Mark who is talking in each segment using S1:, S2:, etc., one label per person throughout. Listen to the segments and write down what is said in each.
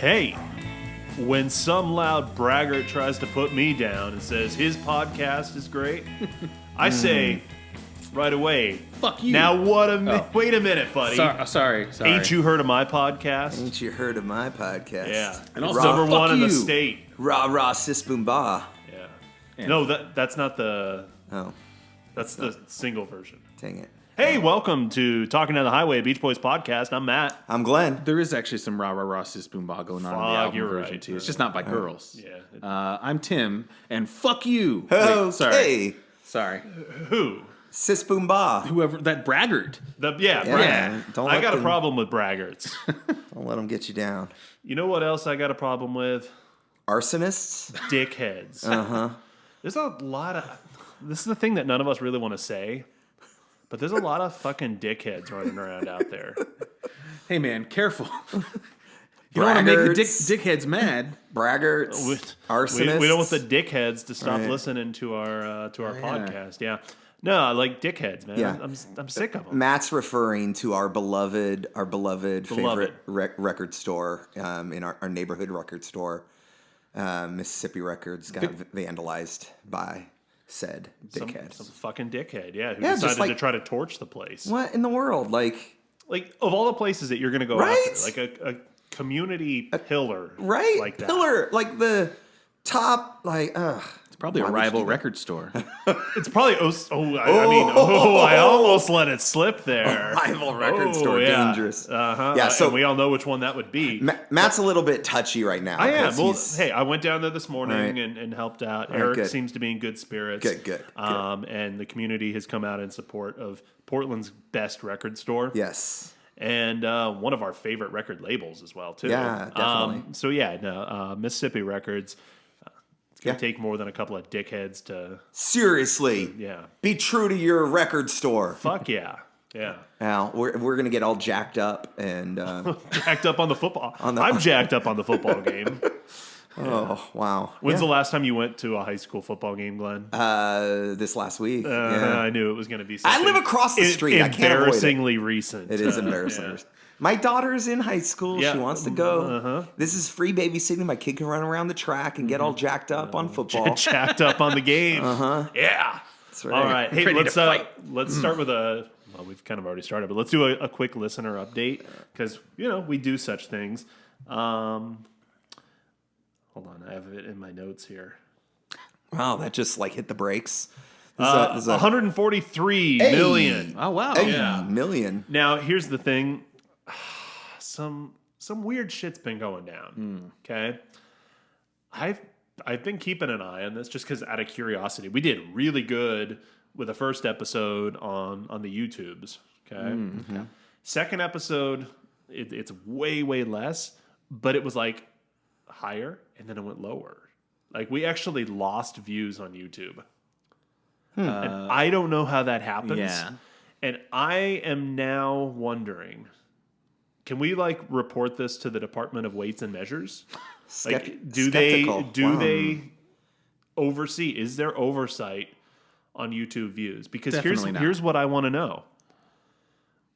S1: Hey, when some loud braggart tries to put me down and says his podcast is great, I say right away,
S2: fuck you.
S1: Now wait a minute, buddy.
S2: Sorry.
S1: Ain't you heard of my podcast?
S3: Ain't you heard of my podcast?
S1: Yeah.
S2: And also,
S1: number
S2: fuck
S1: one in the
S2: you.
S1: state.
S3: Rah rah sis boom ba.
S1: Yeah. No, that's not the.
S3: Oh,
S1: That's the single version.
S3: dang it.
S1: Hey, welcome to Talking Down the Highway, Beach Boys podcast. I'm Matt.
S3: I'm Glenn.
S2: There is actually some rah rah rah sis boom ba going on in the
S1: Fuck,
S2: album
S1: you're
S2: version
S1: right.
S2: too. It's just not by girls.
S1: Yeah.
S2: I'm Tim, and fuck you.
S3: Oh,
S2: Wait, sorry.
S3: hey.
S2: Sorry.
S1: Who?
S3: Sis boom ba.
S2: Whoever that braggart.
S1: Braggarts.
S3: Don't
S1: I
S3: let
S1: got a
S3: them-
S1: problem with braggarts.
S3: Don't let them get you down.
S1: You know what else I got a problem with?
S3: Arsonists?
S1: Dickheads.
S3: Uh-huh.
S1: There's a lot of... This is the thing that none of us really want to say, but there's a lot of fucking dickheads running around out there.
S2: Hey man, careful. You don't want to make the
S3: Braggarts.
S2: dickheads mad.
S3: Braggarts? Arsonists?
S1: We don't want the dickheads to stop
S3: Right.
S1: listening to our
S2: yeah.
S1: podcast. Yeah. No, I like dickheads, man.
S3: Yeah.
S1: I'm sick of them.
S3: Matt's referring to our beloved favorite record store in our neighborhood record store. Mississippi Records got vandalized by said dickheads.
S1: Some fucking dickhead, who
S3: Yeah, just
S1: decided to
S3: like-
S1: try to torch the place.
S3: What in the world? Like
S1: Of all the places that you're going to go
S3: Right?
S1: after, like a community pillar,
S3: right?
S1: Like that.
S3: Pillar, like the top, like
S2: It's probably
S3: Why
S2: a
S3: would you
S2: rival
S3: do that?
S2: record store.
S1: It's probably I almost let it slip there.
S3: rival record store,
S1: yeah.
S3: dangerous.
S1: Uh-huh.
S3: Yeah, so-
S1: and we all know which one that would be.
S3: Matt's a little bit touchy right now.
S1: I am.
S3: 'cause
S1: Well,
S3: he's-
S1: hey, I went down there this morning
S3: Right.
S1: and helped out.
S3: Right,
S1: Eric
S3: good.
S1: seems to be in good spirits.
S3: Good.
S1: And the community has come out in support of Portland's best record store.
S3: Yes.
S1: And one of our favorite record labels as well, too.
S3: Yeah, definitely.
S1: Mississippi Records. It's going to take more than a couple of dickheads to...
S3: Seriously.
S1: Yeah.
S3: Be true to your record store.
S1: Fuck yeah. Yeah.
S3: Now, we're going to get all jacked up and...
S1: Jacked up on the football. I'm jacked up on the football game.
S3: Oh, wow.
S1: When's the last time you went to a high school football game, Glenn?
S3: This last week. Yeah.
S1: I knew it was going to be something.
S3: I live across the street. I can't avoid it.
S1: Embarrassingly recent.
S3: It is embarrassing.
S1: Yeah.
S3: My daughter's in high school.
S1: Yeah.
S3: She wants to go.
S1: Uh-huh.
S3: This is free babysitting. My kid can run around the track and get all jacked up on football.
S1: Jacked up on the game.
S3: Uh-huh.
S1: Yeah.
S3: That's right.
S1: All right. Hey,
S2: Ready
S1: let's
S2: to fight.
S1: let's start with a... Well, we've kind of already started, but let's do a quick listener update because, we do such things. Hold on. I have it in my notes here.
S3: Wow, that just like hit the brakes.
S1: 143 million.
S2: Oh wow.
S1: Yeah.
S3: Million.
S1: Now, here's the thing. Some weird shit's been going down. Okay, I've been keeping an eye on this just because out of curiosity. We did really good with the first episode on the YouTubes. Okay, second episode it's way less, but it was like higher and then it went lower. Like we actually lost views on YouTube. And I don't know how that happens.
S2: Yeah.
S1: And I am now wondering, can we report this to the Department of Weights and Measures? Do
S3: Skeptical.
S1: they oversee? Is there oversight on YouTube views? Because
S2: Definitely not.
S1: here's what I want to know.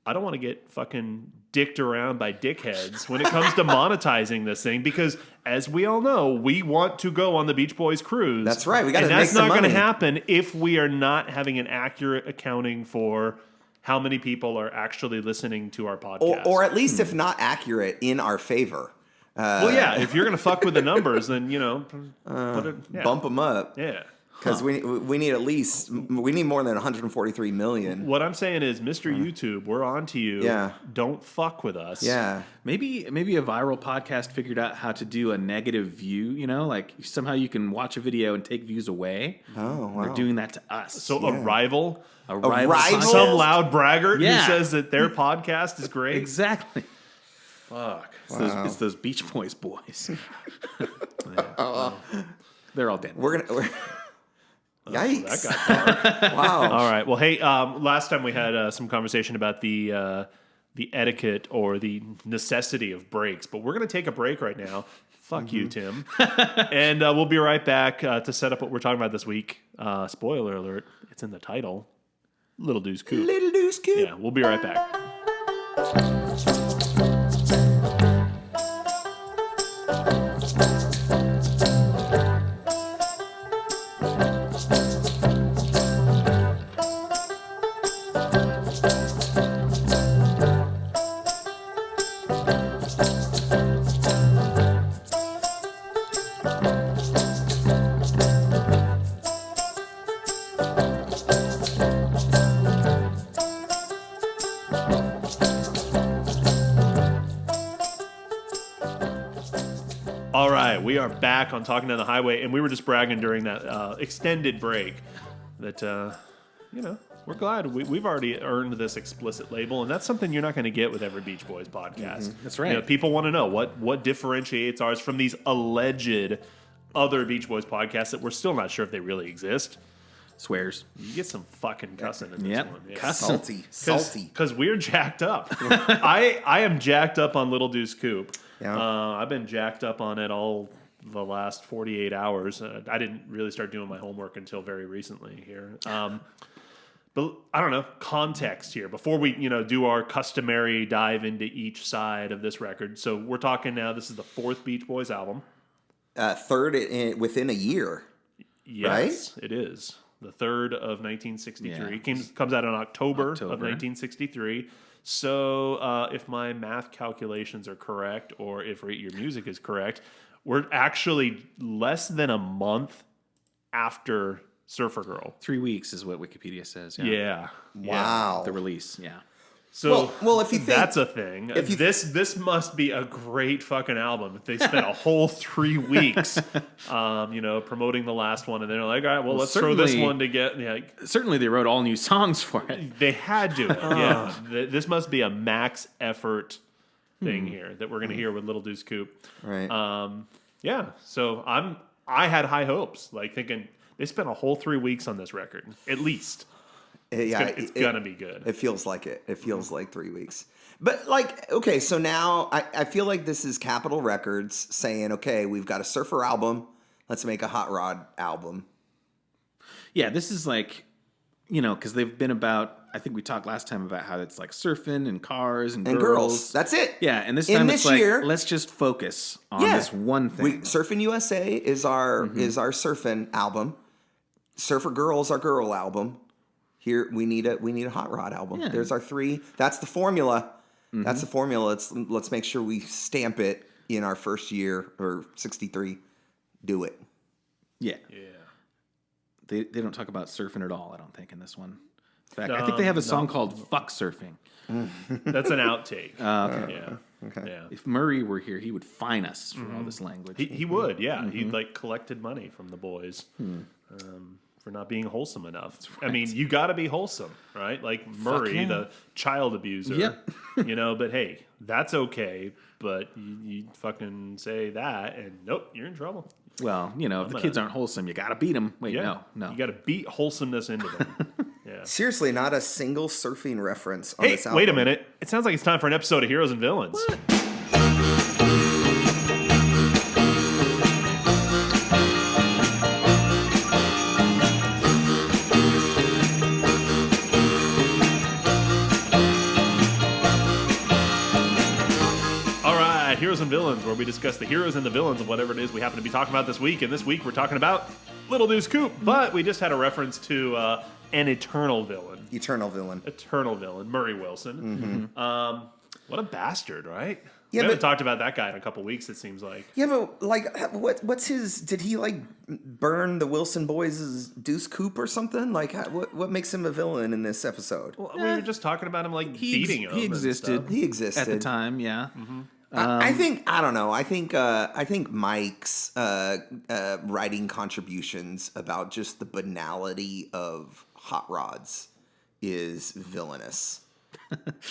S1: I don't want to get fucking dicked around by dickheads when it comes to monetizing this thing because, as we all know, we want to go on the Beach Boys cruise.
S3: That's right. We got to make
S1: that's
S3: some
S1: not going
S3: money.
S1: to happen if we are not having an accurate accounting for how many people are actually listening to our podcast.
S3: Or at least, if not accurate, in our favor.
S1: Well, yeah, if you're going to fuck with the numbers, then,
S3: Bump them up.
S1: Yeah.
S3: Because we need more than 143 million.
S1: What I'm saying is, Mr. YouTube, we're on to you.
S3: Yeah.
S1: Don't fuck with us.
S3: Yeah.
S2: Maybe a viral podcast figured out how to do a negative view, like somehow you can watch a video and take views away.
S3: Oh, wow.
S2: They're doing that to us.
S1: So a rival,
S3: rival?
S2: podcast.
S1: some loud braggart
S2: Yeah.
S1: who says that their podcast is great.
S2: Exactly.
S1: Fuck.
S2: It's those Beach Boys boys. They're all dead.
S3: We're Yikes.
S1: That got dark.
S3: Wow.
S1: All right. Well, hey, last time we had some conversation about the etiquette or the necessity of breaks, but we're going to take a break right now. Fuck you, Tim. And we'll be right back to set up what we're talking about this week. Spoiler alert, it's in the title. Little Deuce Coupe.
S3: Little Deuce Coupe.
S1: Yeah, we'll be right back. All right, we are back on Talking Down the Highway, and we were just bragging during that extended break that, we're glad we've already earned this explicit label, and that's something you're not going to get with every Beach Boys podcast.
S2: That's right.
S1: People want to know what differentiates ours from these alleged other Beach Boys podcasts that we're still not sure if they really exist.
S2: Swears.
S1: You get some fucking cussing in this one. Yeah.
S3: Salty.
S1: Because we're jacked up. I am jacked up on Little Deuce Coupe.
S3: Yeah.
S1: I've been jacked up on it all the last 48 hours. I didn't really start doing my homework until very recently here. But I don't know, context here before we, do our customary dive into each side of this record. So we're talking now, this is the fourth Beach Boys album.
S3: Third within a year.
S1: Yes, right? It is. The third of 1963.
S2: Yeah.
S1: Comes out in October of 1963. So if my math calculations are correct, or if Rate Your Music is correct, we're actually less than a month after Surfer Girl.
S2: 3 weeks is what Wikipedia says.
S1: Yeah.
S3: Wow.
S2: The release, yeah.
S1: So
S3: well, if you think
S1: that's a thing. This must be a great fucking album. If they spent a whole 3 weeks, promoting the last one, and they're like, all right, well let's throw this one to get. Yeah,
S2: certainly, they wrote all new songs for it.
S1: They had to. Yeah, this must be a max effort thing here that we're going to hear with Little Deuce Coupe.
S3: Right.
S1: Yeah. So I had high hopes, like thinking they spent a whole 3 weeks on this record, at least. It's gonna be good.
S3: It feels like it. It feels like 3 weeks. But okay, so now I feel like this is Capitol Records saying, okay, we've got a surfer album. Let's make a hot rod album.
S2: Yeah, this is because they've been about, I think we talked last time about how it's like surfing and cars and girls.
S3: That's it.
S2: Yeah, and this time it's let's just focus on this one thing.
S3: Surfing USA is our surfing album. Surfer Girls, our girl album. Here we need a hot rod album. Yeah. There's our three. That's the formula. Mm-hmm. That's the formula. Let's make sure we stamp it in our first year or 63. Do it.
S2: Yeah. Yeah. They don't talk about surfing at all, I don't think, in this one. In fact, I think they have a song called Fuck Surfing.
S1: That's an outtake.
S2: Okay.
S1: Yeah.
S3: Okay.
S1: Yeah.
S2: If Murray were here, he would fine us for all this language.
S1: He would, yeah. Mm-hmm. He'd collected money from the boys. For not being wholesome enough. Right. I mean, you got to be wholesome, right? Like Murray, the child abuser.
S2: Yep.
S1: But hey, that's okay. But you fucking say that, and nope, you're in trouble.
S2: Well, if the kids aren't wholesome, you got to beat them. Wait, no.
S1: You got to beat wholesomeness into them. Yeah.
S3: Seriously, not a single surfing reference on this album.
S1: Wait a minute. It sounds like it's time for an episode of Heroes and Villains.
S2: What?
S1: Heroes and Villains, where we discuss the heroes and the villains of whatever it is we happen to be talking about this week. And this week we're talking about Little Deuce Coupe, but we just had a reference to an eternal villain.
S3: Eternal villain,
S1: Murray Wilson.
S3: Mm-hmm.
S1: What a bastard, right?
S3: Yeah,
S1: we haven't talked about that guy in a couple weeks, it seems like.
S3: Yeah, but what's his... Did he, burn the Wilson boys' Deuce Coupe or something? What makes him a villain in this episode?
S1: Well, we were just talking about him, beating him.
S2: He existed.
S3: He existed.
S2: At the time, yeah.
S1: Mm-hmm.
S3: I think Mike's writing contributions about just the banality of hot rods is villainous.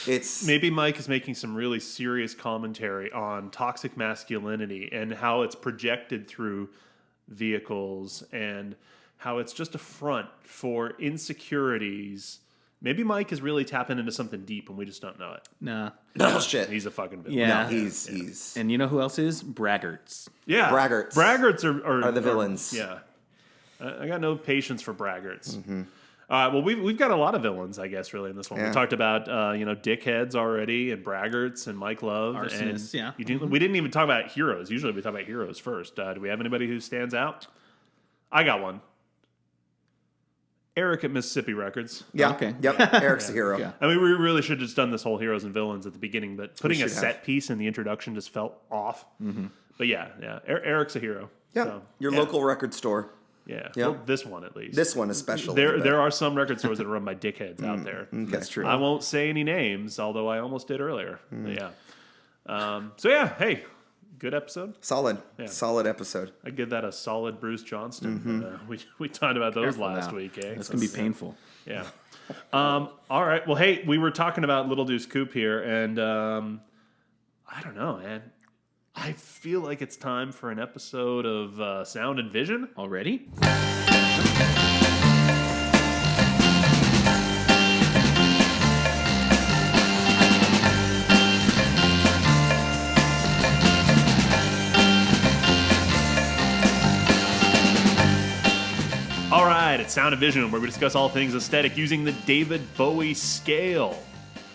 S3: It's
S1: maybe Mike is making some really serious commentary on toxic masculinity and how it's projected through vehicles and how it's just a front for insecurities. Maybe Mike is really tapping into something deep and we just don't know it.
S2: Nah.
S3: Bullshit.
S1: He's a fucking villain.
S2: Yeah.
S3: No, he's...
S2: And you know who else is? Braggarts.
S1: Yeah. Braggarts are
S3: the villains.
S1: Yeah. I got no patience for braggarts. Mm-hmm. Well, we've got a lot of villains, I guess, really, in this one. Yeah. We talked about, dickheads already, and braggarts, and Mike Love.
S2: Arsonists,
S1: and we didn't even talk about heroes. Usually we talk about heroes first. Do we have anybody who stands out? I got one. Eric at Mississippi Records.
S3: Yeah. Okay. Yep. Eric's the hero. Yeah.
S1: I mean, we really should have just done this whole heroes and villains at the beginning, but putting a set piece in the introduction just felt off. Mm-hmm. But yeah. Eric's a hero.
S3: Yeah. So, your local record store.
S1: Yeah. Well, this one at least.
S3: This one especially.
S1: There are some record stores that are run by dickheads out there.
S3: Okay. That's true.
S1: I won't say any names, although I almost did earlier. But yeah. Hey, good episode.
S3: Solid.
S1: Yeah.
S3: Solid episode.
S1: I give that a solid Bruce Johnston. We talked about those
S2: Careful
S1: last
S2: now.
S1: week. Eh?
S2: That's going to be painful.
S1: Yeah. All right. Well, hey, we were talking about Little Deuce Coupe here, and I don't know, man. I feel like it's time for an episode of Sound and Vision.
S2: Already?
S1: All right, it's Sound and Vision, where we discuss all things aesthetic using the David Bowie scale.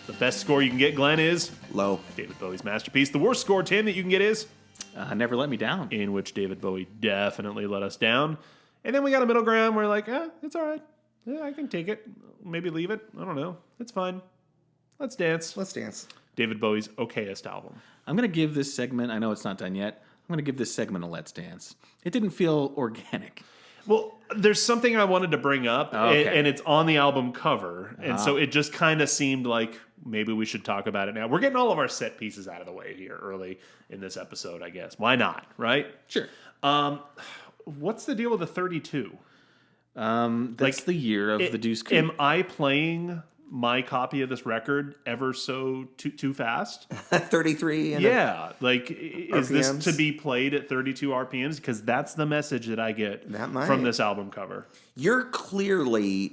S1: The best score you can get, Glenn, is
S3: Low.
S1: David Bowie's masterpiece. The worst score, Tim, that you can get is
S2: Never Let Me Down.
S1: in which David Bowie definitely let us down. And then we got a middle ground where like, it's all right. Yeah, I can take it. Maybe leave it. I don't know. It's fine. Let's dance.
S3: Let's dance.
S1: David Bowie's okayest album.
S2: I'm going to give this segment, I know it's not done yet, I'm going to give this segment a Let's Dance. It didn't feel organic.
S1: Well, there's something I wanted to bring up,
S2: Okay.
S1: and it's on the album cover. And so it just kind of seemed like maybe we should talk about it now. We're getting all of our set pieces out of the way here early in this episode, I guess. Why not, right?
S2: Sure.
S1: What's the deal with the 32?
S2: That's the year of the Deuce Coupe.
S1: Am I playing my copy of this record ever so too fast?
S3: 33. And
S1: Yeah. Like, is this
S3: RPMs?
S1: to be played at 32 RPMs? Because that's the message that I get
S3: That might.
S1: from this album cover.
S3: you are clearly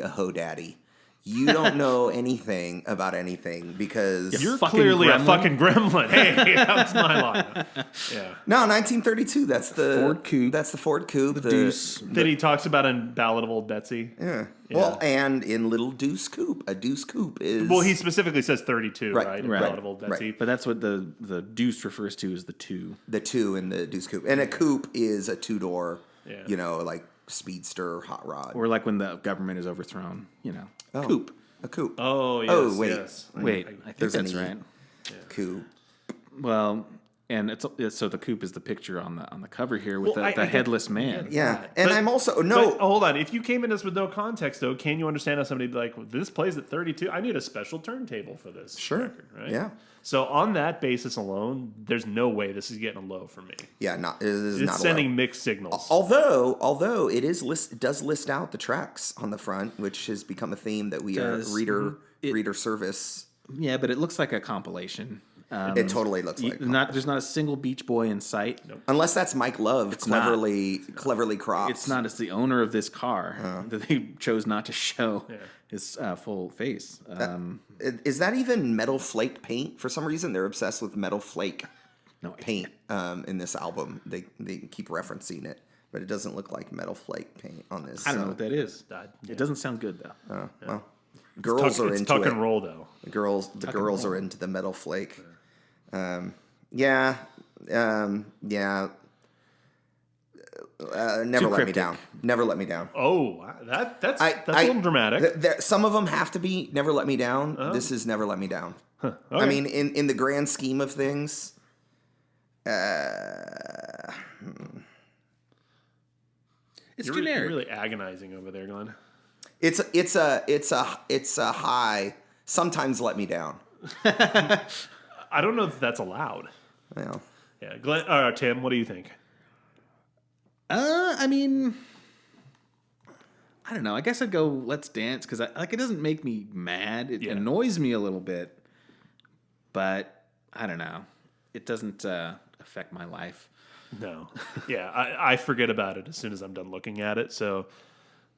S3: a ho daddy. You don't know anything about anything because
S1: You're
S2: fucking
S1: clearly a
S2: gremlin.
S1: fucking gremlin. Hey, that's my line. Yeah.
S3: no 1932. That's the
S2: Ford Coupe.
S3: That's the Ford Coupe. The
S2: Deuce.
S1: That he talks about in Ballad of Old Betsy.
S3: Yeah. Well, and in Little Deuce Coupe, a Deuce Coupe is
S1: Well, he specifically says 32,
S3: Right,
S1: right? In
S2: right,
S1: Ballad of Old Betsy.
S3: right.
S2: But that's what the Deuce refers to as the 2.
S3: the 2 in the Deuce Coupe, and a coupe is a 2-door.
S1: Yeah.
S3: Like speedster hot rod.
S2: Or like when the government is overthrown,
S3: Oh,
S2: Coupe.
S3: A coupe.
S1: Oh, yes.
S3: Oh, wait.
S1: Yes.
S2: Wait, I think
S3: There's
S2: that's
S3: an E.
S2: right.
S3: Coupe.
S2: Well, and it's so the coupe is the picture on the cover here with
S1: Well, I
S2: the
S1: get-
S2: headless man.
S3: Yeah, and
S1: But-
S3: I'm also
S1: But, hold on. If you came in this with no context, though, can you understand how somebody would be like, well, this plays at 32? I need a special turntable for this
S3: Sure.
S1: record, right?
S3: Yeah.
S1: So on that basis alone, there's no way this is getting a low for me.
S3: Yeah, it is
S1: It's
S3: not
S1: sending
S3: low.
S1: mixed signals.
S3: Although it does list out the tracks on the front, which has become a theme that we
S2: Does.
S3: are reader service.
S2: Yeah, but it looks like a compilation.
S3: It totally looks like
S2: There's not a single Beach Boy in sight.
S3: unless that's Mike Love
S2: not.
S3: cleverly cropped.
S2: It's not. It's the owner of this car that they chose not to show his full face.
S3: Is that even metal flake paint? For some reason, they're obsessed with metal flake paint in this album. They keep referencing it, but it doesn't look like metal flake paint on this.
S2: I don't know what that is.
S1: Yeah.
S2: It doesn't sound good though.
S3: Well, girls are
S1: It's
S3: into
S1: tuck
S3: it.
S1: and roll, though.
S3: The girls are into the metal flake. Yeah. Never let me
S2: cryptic.
S3: down. Never let me down.
S1: Oh, that's a little dramatic.
S3: Some of them have to be Never Let Me Down. This is Never Let Me Down.
S1: Okay.
S3: I mean, in the grand scheme of things,
S2: It's
S1: You're
S2: generic.
S1: really agonizing over there, Glenn.
S3: it's a high. Sometimes let me down.
S1: I don't know if that's allowed.
S3: Well,
S1: Yeah, Glenn, Tim, what do you think?
S2: I mean, I don't know. I guess I'd go Let's Dance because it doesn't make me mad. It annoys me a little bit, but I don't know. It doesn't affect my life.
S1: No. Yeah, I forget about it as soon as I'm done looking at it. So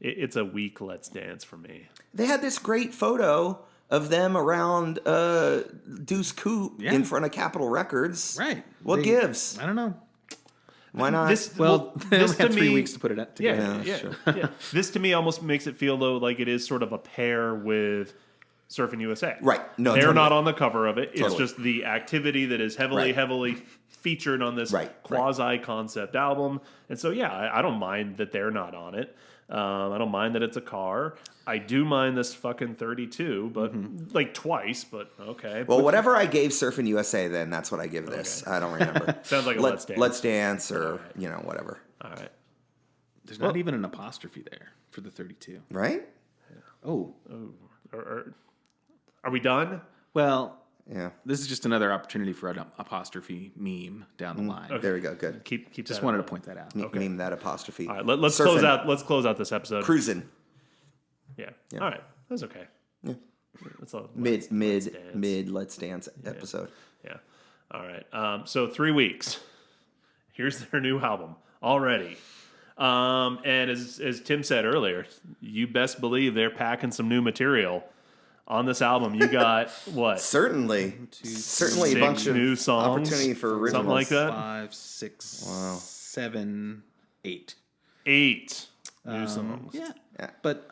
S1: it's a weak Let's Dance for me.
S3: they had this great photo of them around Deuce Coupe in front of Capitol Records.
S2: Right.
S3: What gives?
S2: I don't know.
S3: Why not?
S2: They only had 3 weeks to put it together.
S1: Yeah. This to me almost makes it feel though like it is sort of a pair with Surfing USA.
S3: Right. No,
S1: they're
S3: totally.
S1: not on the cover of it. It's
S3: Totally.
S1: just the activity that is heavily featured on this quasi concept album. And so I don't mind that they're not on it. I don't mind that it's a car. I do mind this fucking 32, but like twice, but okay.
S3: Well, whatever I gave Surfing USA, then that's what I give this. I don't remember.
S1: Sounds like a Let's Dance.
S3: Let's Dance or, whatever.
S1: All right.
S2: There's not even an apostrophe there for the 32.
S3: Right?
S2: Oh.
S1: Are we done?
S2: Well,
S3: Yeah.
S2: This is just another opportunity for an apostrophe meme down the line.
S3: Okay. There we go. Good.
S1: Keep
S2: Just
S1: that
S2: wanted to
S1: in
S2: point that out.
S3: Meme that apostrophe.
S1: All right, let's close out. Let's close out this episode.
S3: Cruising.
S1: Yeah. All right. That's okay.
S3: Yeah.
S1: That's all.
S3: Mid Let's Dance episode.
S1: Yeah. All right. So 3 weeks. Here's their new album already. And as Tim said earlier, you best believe they're packing some new material on this album. You got what?
S3: Certainly a bunch of
S1: new songs,
S3: opportunity for originals.
S1: something like that.
S2: 5, 6, 7, 8.
S1: 8 new songs.
S2: Yeah. But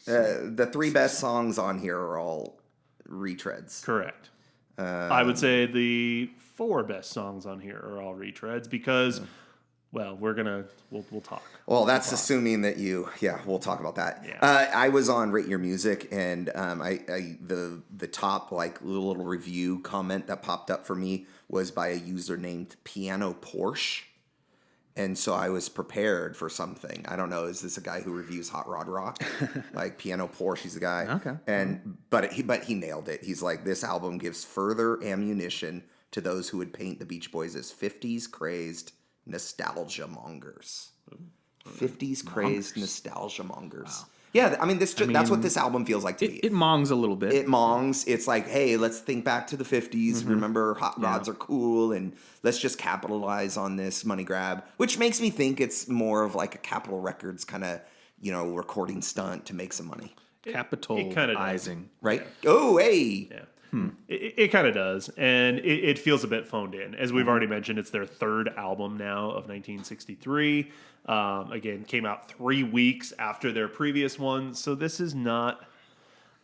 S3: the 3 best songs on here are all retreads.
S1: Correct. I would say the 4 best songs on here are all retreads because, well, we'll talk.
S3: Well, that's assuming that we'll talk about that.
S1: Yeah.
S3: I was on Rate Your Music, and the top little review comment that popped up for me was by a user named Piano Porsche. And so I was prepared for something. I don't know. Is this a guy who reviews Hot Rod Rock? Like Piano Porsche, he's the guy.
S2: Okay.
S3: But he nailed it. He's like, this album gives further ammunition to those who would paint the Beach Boys as 50s crazed nostalgia mongers. 50s crazed nostalgia mongers. Wow. Yeah, I mean, that's what this album feels like to me.
S2: It mongs a little bit.
S3: It mongs. It's like, hey, let's think back to the 50s. Remember, hot rods are cool, and let's just capitalize on this money grab, which makes me think it's more of like a Capitol Records kind of, recording stunt to make some money.
S2: Capitalizing.
S3: Right? Yeah. Oh, hey!
S1: Yeah. It kind of does, and it feels a bit phoned in. As we've already mentioned, it's their 3rd album now of 1963. Again, came out 3 weeks after their previous one, so this is not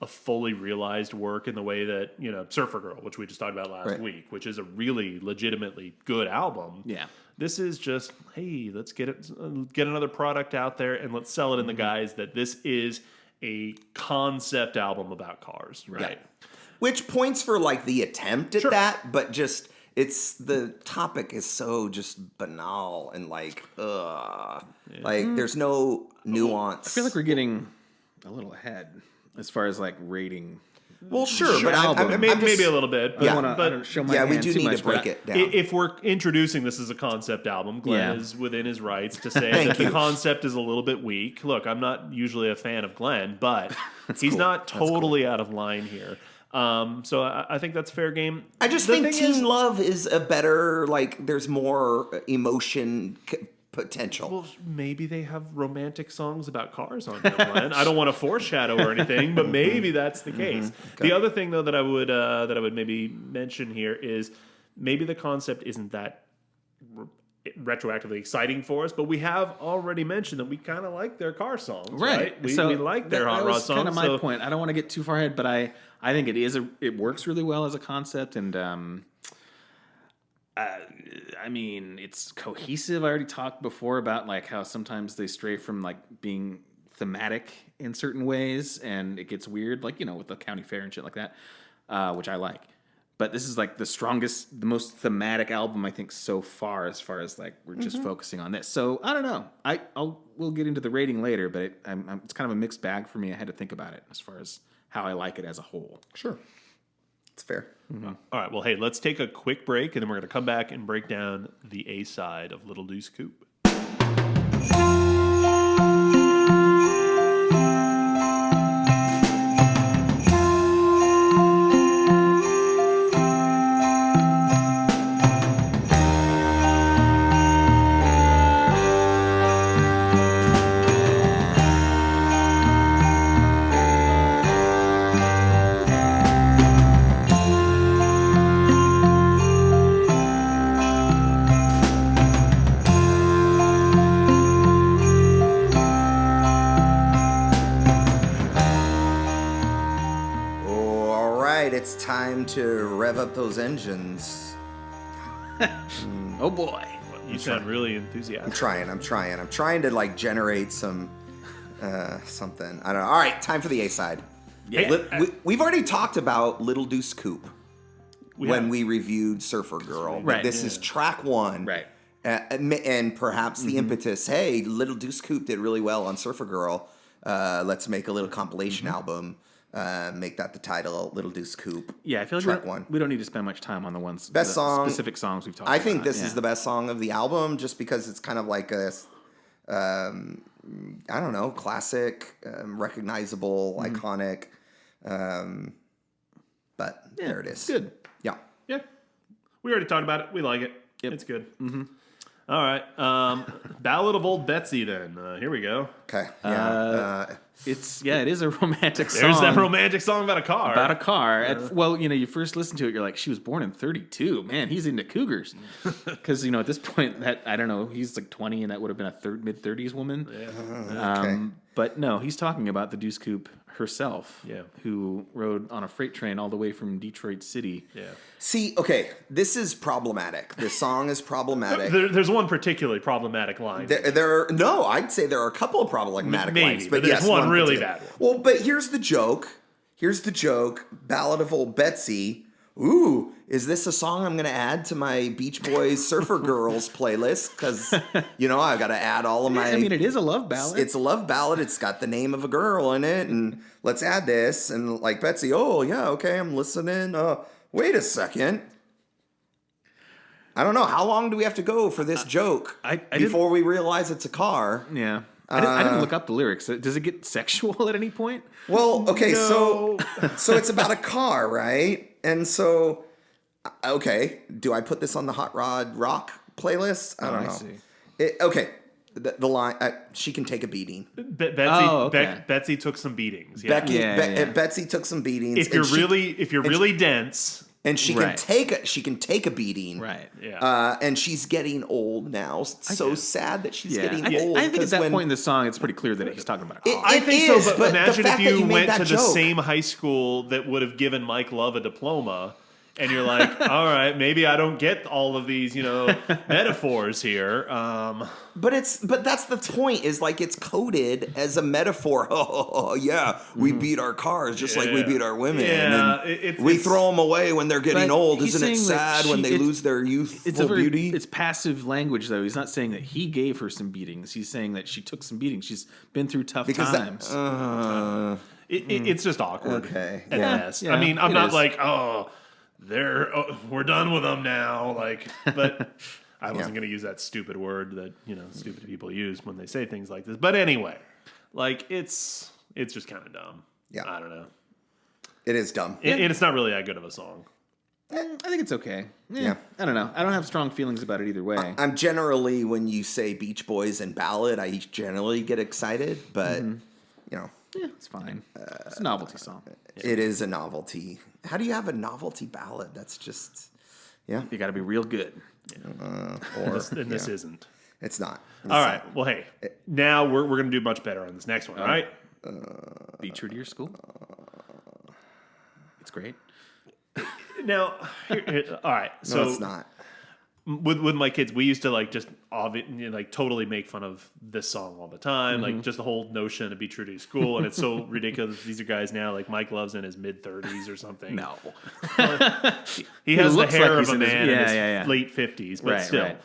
S1: a fully realized work in the way that, Surfer Girl, which we just talked about last week, which is a really legitimately good album.
S2: Yeah.
S1: This is just, hey, let's get another product out there, and let's sell it in the guise that this is a concept album about cars, right?
S3: Yeah. Which points for the attempt at that, but just the topic is so just banal and there's no nuance.
S2: I feel like we're getting a little ahead as far as rating.
S3: Well, sure, but
S1: I'm maybe a little bit. But,
S2: I don't show my
S3: we
S2: hand
S3: do
S2: too
S3: need
S2: much,
S3: to break it down.
S1: If we're introducing this as a concept album, Glenn is within his rights to say that the concept is a little bit weak. Look, I'm not usually a fan of Glenn, but he's not totally out of line here. So I think that's fair game.
S3: I just think Teen Love is a better, there's more emotion potential.
S1: Well, maybe they have romantic songs about cars on here, Glenn. I don't want to foreshadow or anything, but maybe that's the case. Okay. The other thing, though, that I would maybe mention here is maybe the concept isn't that retroactively exciting for us, but we have already mentioned that we kind of like their car songs, right? We like their hot rod songs. That's kind of
S2: my point. I don't want to get too far ahead, but I think it works really well as a concept, and I mean, it's cohesive. I already talked before about how sometimes they stray from being thematic in certain ways, and it gets weird, with the county fair and shit like that, which I like. But this is the strongest, the most thematic album I think so far as we're just focusing on this. So I don't know. We'll get into the rating later, but it's kind of a mixed bag for me. I had to think about it as far as how I like it as a whole.
S3: Sure, it's fair.
S1: Mm-hmm. All right. Well, hey, let's take a quick break, and then we're going to come back and break down the A side of Little Deuce Coupe.
S3: It's time to rev up those engines.
S2: Oh boy.
S1: You sound really enthusiastic.
S3: I'm trying to generate some something. I don't know. All right, time for the A side. Yeah. We've already talked about Little Deuce Coupe when we reviewed Surfer Girl.
S2: Right.
S3: This is track 1.
S2: Right.
S3: And perhaps the impetus, hey, Little Deuce Coupe did really well on Surfer Girl. Let's make a little compilation album make that the title. Little Deuce Coupe.
S2: Yeah, I feel like
S3: track one.
S2: We don't need to spend much time on the specific songs we've talked about.
S3: I think this is the best song of the album, just because it's kind of like a, I don't know, classic, recognizable, iconic. But there it is.
S2: Good.
S3: Yeah.
S1: Yeah. We already talked about it. We like it.
S2: Yep.
S1: It's good. Mm-hmm. All right. Ballad of Old Betsy then. Here we go.
S3: Okay. Yeah.
S2: It is a romantic song.
S1: There's that romantic song about a car.
S2: About a car. Well, you first listen to it, you're like, she was born in 32. Man, he's into cougars. Because, at this point, I don't know, he's like 20 and that would have been a mid-30s woman. Yeah.
S3: Okay.
S2: But no, he's talking about the Deuce Coupe herself, who rode on a freight train all the way from Detroit City.
S1: Yeah.
S3: See, okay, this is problematic. This song is problematic.
S1: There's one particularly problematic line.
S3: I'd say there are a couple of problematic lines, but
S1: there's one really bad one.
S3: Well, but here's the joke. Ballad of Old Betsy. Ooh, is this a song I'm going to add to my Beach Boys Surfer Girls playlist? Because, I got to add all of my...
S2: I mean, it is a love ballad.
S3: It's a love ballad. It's got the name of a girl in it, and let's add this. And like Betsy, oh, yeah, okay, I'm listening. Wait a second. I don't know. How long do we have to go for this joke before we realize it's a car?
S2: Yeah. I didn't look up the lyrics. Does it get sexual at any point?
S3: Well, okay, so it's about a car, right? And so, okay, do I put this on the Hot Rod Rock playlist? I don't know.
S2: See.
S3: Okay, the line, she can take a beating.
S1: Betsy took some beatings. Yeah.
S3: Betsy took some beatings.
S1: If you're really dense...
S3: And she can take a beating.
S2: Right.
S3: Yeah. And she's getting old now. It's so sad that she's getting old.
S2: I think at that point in the song, it's pretty clear that he's talking about a car.
S1: I think so, but imagine if you went to the same high school that would have given Mike Love a diploma, and you're like, all right, maybe I don't get all of these, metaphors here.
S3: But that's the point, is like it's coded as a metaphor. Oh, yeah, we beat our cars just like we beat our women.
S1: Yeah,
S3: and we throw them away when they're getting old. Isn't it sad when they lose their youthful beauty?
S2: It's passive language, though. He's not saying that he gave her some beatings. He's saying that she took some beatings. She's been through tough times.
S1: It's just awkward.
S3: Okay.
S1: At best. I mean, I'm not like, we're done with them now. But I wasn't going to use that stupid word that stupid people use when they say things like this. But anyway, it's just kind of dumb.
S3: Yeah,
S1: I don't know.
S3: It is dumb,
S1: and it's not really that good of a song.
S2: I think it's okay. Yeah, I don't know. I don't have strong feelings about it either way.
S3: I'm generally, when you say Beach Boys and ballad, I generally get excited, but
S2: yeah, it's fine. It's a novelty song.
S3: It is a novelty. How do you have a novelty ballad? That's just,
S2: you got to be real good.
S1: This isn't.
S3: It's not.
S1: All right. Well, hey, now we're going to do much better on this next one, all right?
S2: Be true to your school. It's great.
S1: Now, all right. So
S3: no, it's not.
S1: With my kids, we used to totally make fun of this song all the time, like just the whole notion of be true to your school, and it's so ridiculous. These are guys now, like Mike Love's in his mid-30s or something.
S2: No,
S1: he has the hair of a man in his late 50s, but still,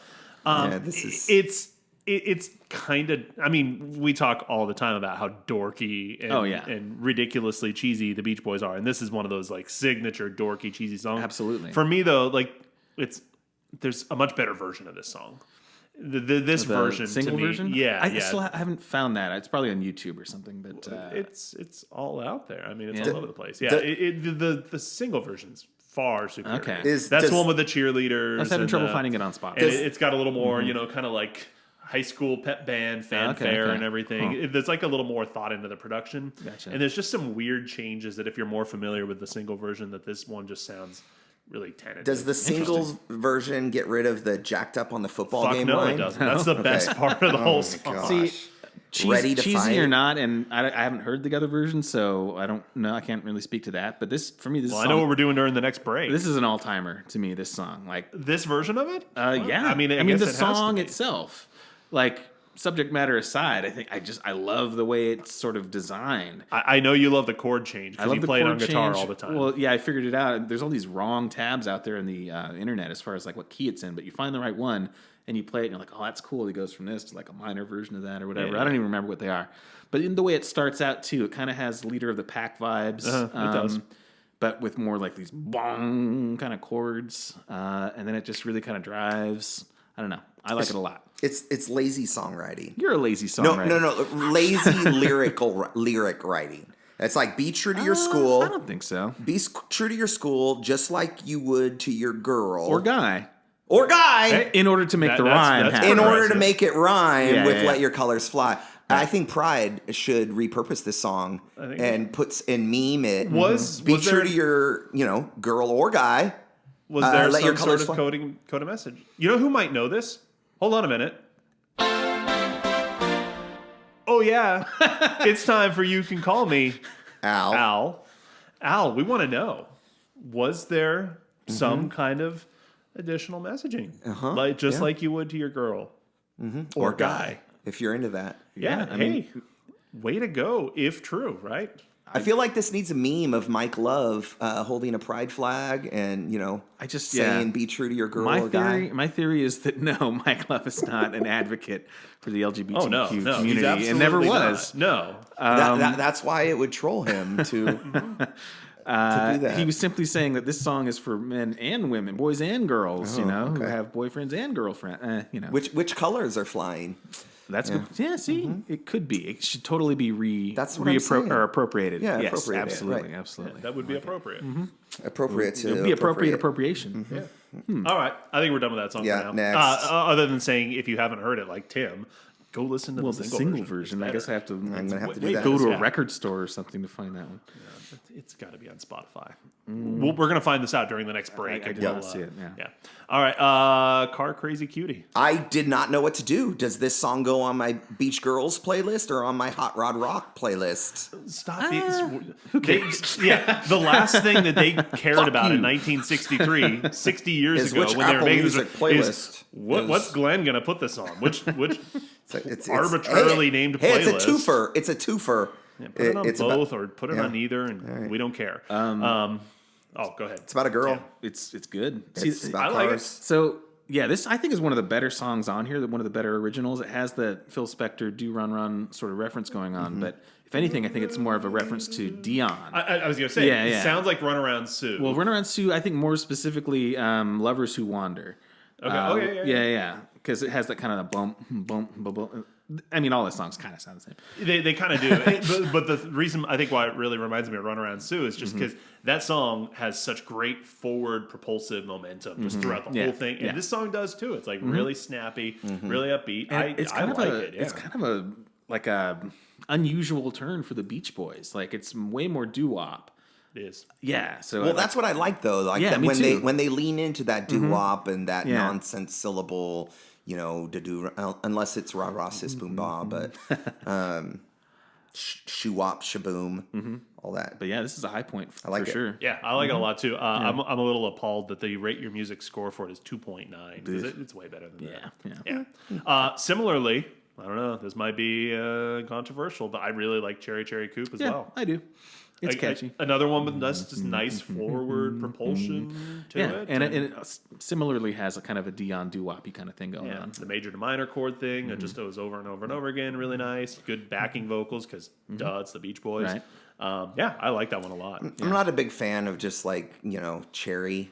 S1: it's kind of. I mean, we talk all the time about how dorky and ridiculously cheesy the Beach Boys are, and this is one of those like signature dorky cheesy songs.
S2: Absolutely.
S1: For me though, there's a much better version of this song. This version,
S2: single version,
S1: I
S2: haven't found that. It's probably on YouTube or something, but
S1: it's all out there. I mean, it's all over the place. Yeah, the single version's far superior.
S2: Okay,
S1: that's the one with the cheerleaders.
S2: I was having trouble finding it on Spotify.
S1: And it's got a little more, kind of like high school pep band fanfare and everything. There's like a little more thought into the production.
S2: Gotcha.
S1: And there's just some weird changes that if you're more familiar with the single version, that this one just sounds really tentative.
S3: Does the singles version get rid of the jacked up on the football game line?
S1: No, it doesn't. That's the best part of the whole song.
S3: Gosh.
S2: See,
S3: Ready to
S2: cheesy
S3: fight?
S2: Or not, and I haven't heard the other version, so I don't know. I can't really speak to that. But this, for me, this.
S1: Well,
S2: song,
S1: I know what we're doing during the next break.
S2: This is an all timer to me. This song, like
S1: this version of it.
S2: yeah.
S1: I mean,
S2: the song itself, like subject matter aside, I love the way it's sort of designed.
S1: I know you love the chord change because you play it on guitar all the time.
S2: Well, yeah, I figured it out. There's all these wrong tabs out there in the internet as far as like what key it's in, but you find the right one and you play it and you're like, oh, that's cool. It goes from this to like a minor version of that or whatever.
S1: Yeah.
S2: I don't even remember what they are. But in the way it starts out too, it kind of has Leader of the Pack vibes.
S1: It does.
S2: But with more like these bong kind of chords. And then it just really kind of drives. I don't know. I like it a lot.
S3: It's lazy songwriting.
S2: You're a lazy songwriter.
S3: No. Lazy lyric writing. It's like be true to your school.
S2: I don't think so.
S3: Be true to your school, just like you would to your girl
S2: Or guy. In order to make the rhyme happen.
S3: In order to make it rhyme with
S2: yeah.
S3: Let Your Colors Fly. I think Pride should repurpose this song and meme it. Be true to your, girl or guy.
S1: Was there some sort of code a message? You know who might know this? Hold on a minute. Oh yeah, it's time for You Can Call Me Al. Al, we want to know: was there some kind of additional messaging, like you would to your girl or guy?
S3: If you're into that,
S1: yeah. I mean, way to go! If true, right?
S3: I feel like this needs a meme of Mike Love holding a pride flag and, saying be true to your girl or guy.
S2: My theory is that no, Mike Love is not an advocate for the LGBTQ community and never was.
S1: Not. No.
S3: That's why it would troll him to do that.
S2: He was simply saying that this song is for men and women, boys and girls, who have boyfriends and girlfriends.
S3: Which colors are flying?
S2: That's good. Yeah, see, it could be. It should totally be appropriated.
S3: Yeah,
S2: yes,
S3: appropriated.
S2: absolutely,
S3: Right.
S2: absolutely.
S1: Yeah, that would be appropriate.
S3: Appropriate to
S2: It would be appropriate appropriation.
S1: Yeah. All right. I think we're done with that song for now.
S3: Next.
S1: Other than saying, if you haven't heard it, like Tim, go listen to the single version.
S2: I guess I have to.
S3: I'm gonna have to do that.
S2: Go to a record store or something to find that one.
S1: Yeah, it's got to be on Spotify. We're going to find this out during the next break.
S2: I did see it. Yeah.
S1: All right. Car Crazy Cutie.
S3: I did not know what to do. Does this song go on my Beach Girls playlist or on my Hot Rod Rock playlist?
S1: Stop it. Who cares? The last thing that they cared about in 1963, 60 years ago, when they were making this playlist, what's Glenn going to put this on? Which it's arbitrarily named playlist?
S3: Hey, it's a twofer. It's a twofer.
S1: Yeah, put it on both or put it on neither, and we don't care. Go ahead.
S3: It's about a girl.
S2: Yeah. It's good.
S3: It's about
S1: I like
S3: cars.
S1: it.
S2: So yeah, this I think is one of the better songs on here. One of the better originals. It has the Phil Spector "Do Run Run" sort of reference going on, but if anything, I think it's more of a reference to Dion.
S1: I was going to say, it sounds like Run Around Sue.
S2: Well, Run Around Sue, I think more specifically, Lovers Who Wander.
S1: Okay.
S2: Yeah. Because it has that kind of bump, bump, bump, bump. I mean, all the songs kind of sound the same.
S1: They kind of do. But the reason I think why it really reminds me of Run Around Sue is just because that song has such great forward propulsive momentum just throughout the whole thing. And this song does too. It's like really snappy, really upbeat. I like it. Yeah.
S2: It's kind of a unusual turn for the Beach Boys. Like it's way more doo-wop.
S1: It is.
S2: Yeah. So
S3: that's what I like though. Like that when they lean into that doo-wop and that nonsense syllable. To do unless it's rah rah sis boom ba, but shoo wop shaboom, all that.
S2: But yeah, this is a high point
S3: I like
S2: for
S3: it.
S2: sure.
S1: Yeah, I like it a lot too. I'm a little appalled that they rate your music score for it as 2.9 because it's way better than that. Yeah. Similarly, I don't know. This might be controversial, but I really like Cherry Cherry Coupe as well.
S2: I do. It's catchy.
S1: Another one with just nice forward propulsion to it.
S2: And it similarly has a kind of a Dion doo-wop kind of thing going on.
S1: The major to minor chord thing, it just goes over and over and over again. Really nice. Good backing vocals because, it's the Beach Boys.
S2: Right.
S1: I like that one a lot.
S3: I'm not a big fan of just like, cherry,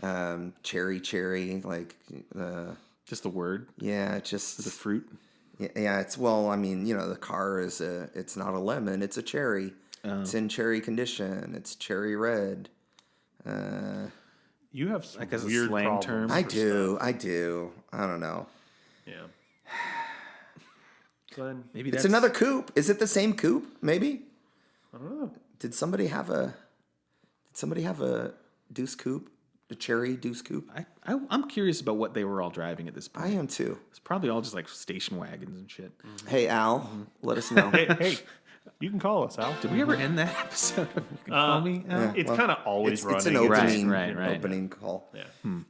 S3: like...
S2: just the word?
S3: Yeah, just...
S2: The fruit?
S3: Yeah, it's... Well, I mean, the car is it's not a lemon, it's a cherry. It's in cherry condition. It's cherry red.
S1: You have some
S2: weird slang terms.
S3: I do. I don't know.
S1: Yeah.
S2: Maybe
S3: it's another coupe. Is it the same coupe? Maybe.
S1: I don't know.
S3: Did somebody have a Deuce Coupe? A cherry Deuce Coupe?
S2: I'm curious about what they were all driving at this point.
S3: I am too.
S2: It's probably all just like station wagons and shit.
S3: Hey Al, let us know.
S1: Hey. You can call us, Al.
S2: Did we ever end that episode? You can call me.
S1: It's kind of always running.
S3: It's an opening,
S2: right.
S3: Opening call.
S1: Yeah.
S2: All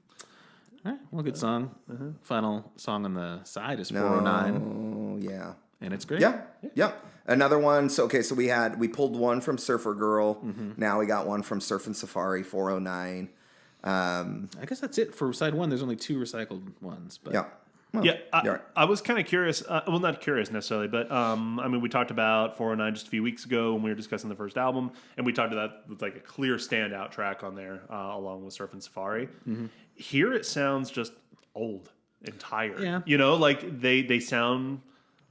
S2: right. Well, good song. Final song on the side is 409.
S3: Oh yeah.
S2: And it's great.
S3: Yeah. Another one. So we pulled one from Surfer Girl. Now we got one from Surf and Safari 409.
S2: I guess that's it for side one. There's only 2 recycled ones. But
S3: Yeah. Well,
S1: I was kind of curious. Well, not curious necessarily, but I mean, we talked about 409 just a few weeks ago when we were discussing the first album, and we talked about that with like a clear standout track on there, along with Surf and Safari. Here it sounds just old and tired.
S2: Yeah.
S1: You know, like they sound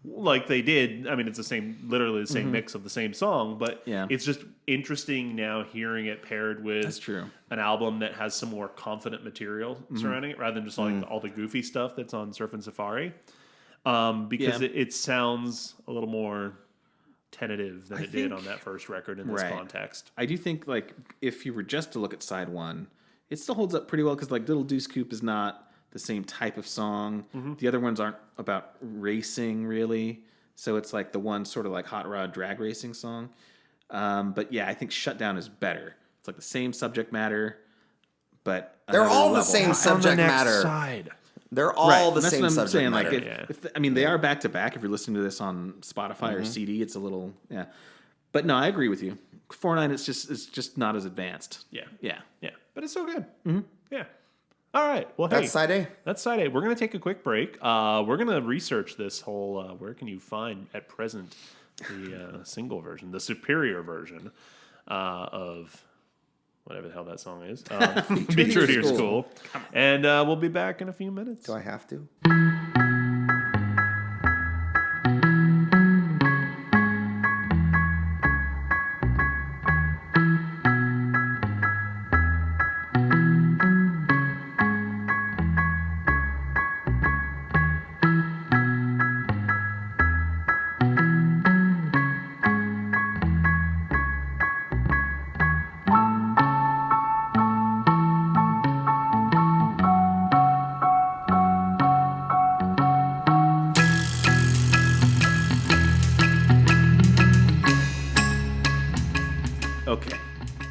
S1: like they did. I mean, it's literally the same mix of the same song, but it's just interesting now hearing it paired with
S2: That's true.
S1: an album that has some more confident material surrounding it, rather than just like all the goofy stuff that's on Surf and Safari. Because it sounds a little more tentative than it did on that first record in this context.
S2: I do think, like, if you were just to look at side one, it still holds up pretty well because, like, Little Deuce Coupe is not the same type of song. The other ones aren't about racing, really. So it's like the one sort of like hot rod drag racing song. But yeah, I think Shutdown is better. It's like the same subject matter, but
S3: they're all the
S2: level.
S3: same subject matter.
S1: Side.
S3: They're all the
S2: That's
S3: same
S2: what I'm
S3: subject
S2: saying.
S3: matter.
S2: Like, I mean, they are back to back. If you're listening to this on Spotify or CD, it's a little But no, I agree with you. 409, it's just not as advanced.
S1: Yeah. But it's so good. Yeah. All right. Well,
S3: That's side A.
S1: That's side A. We're going to take a quick break. We're going to research this whole. Where can you find at present the single version, the superior version of whatever the hell that song is? Be True to Your School. And we'll be back in a few minutes.
S3: Do I have to?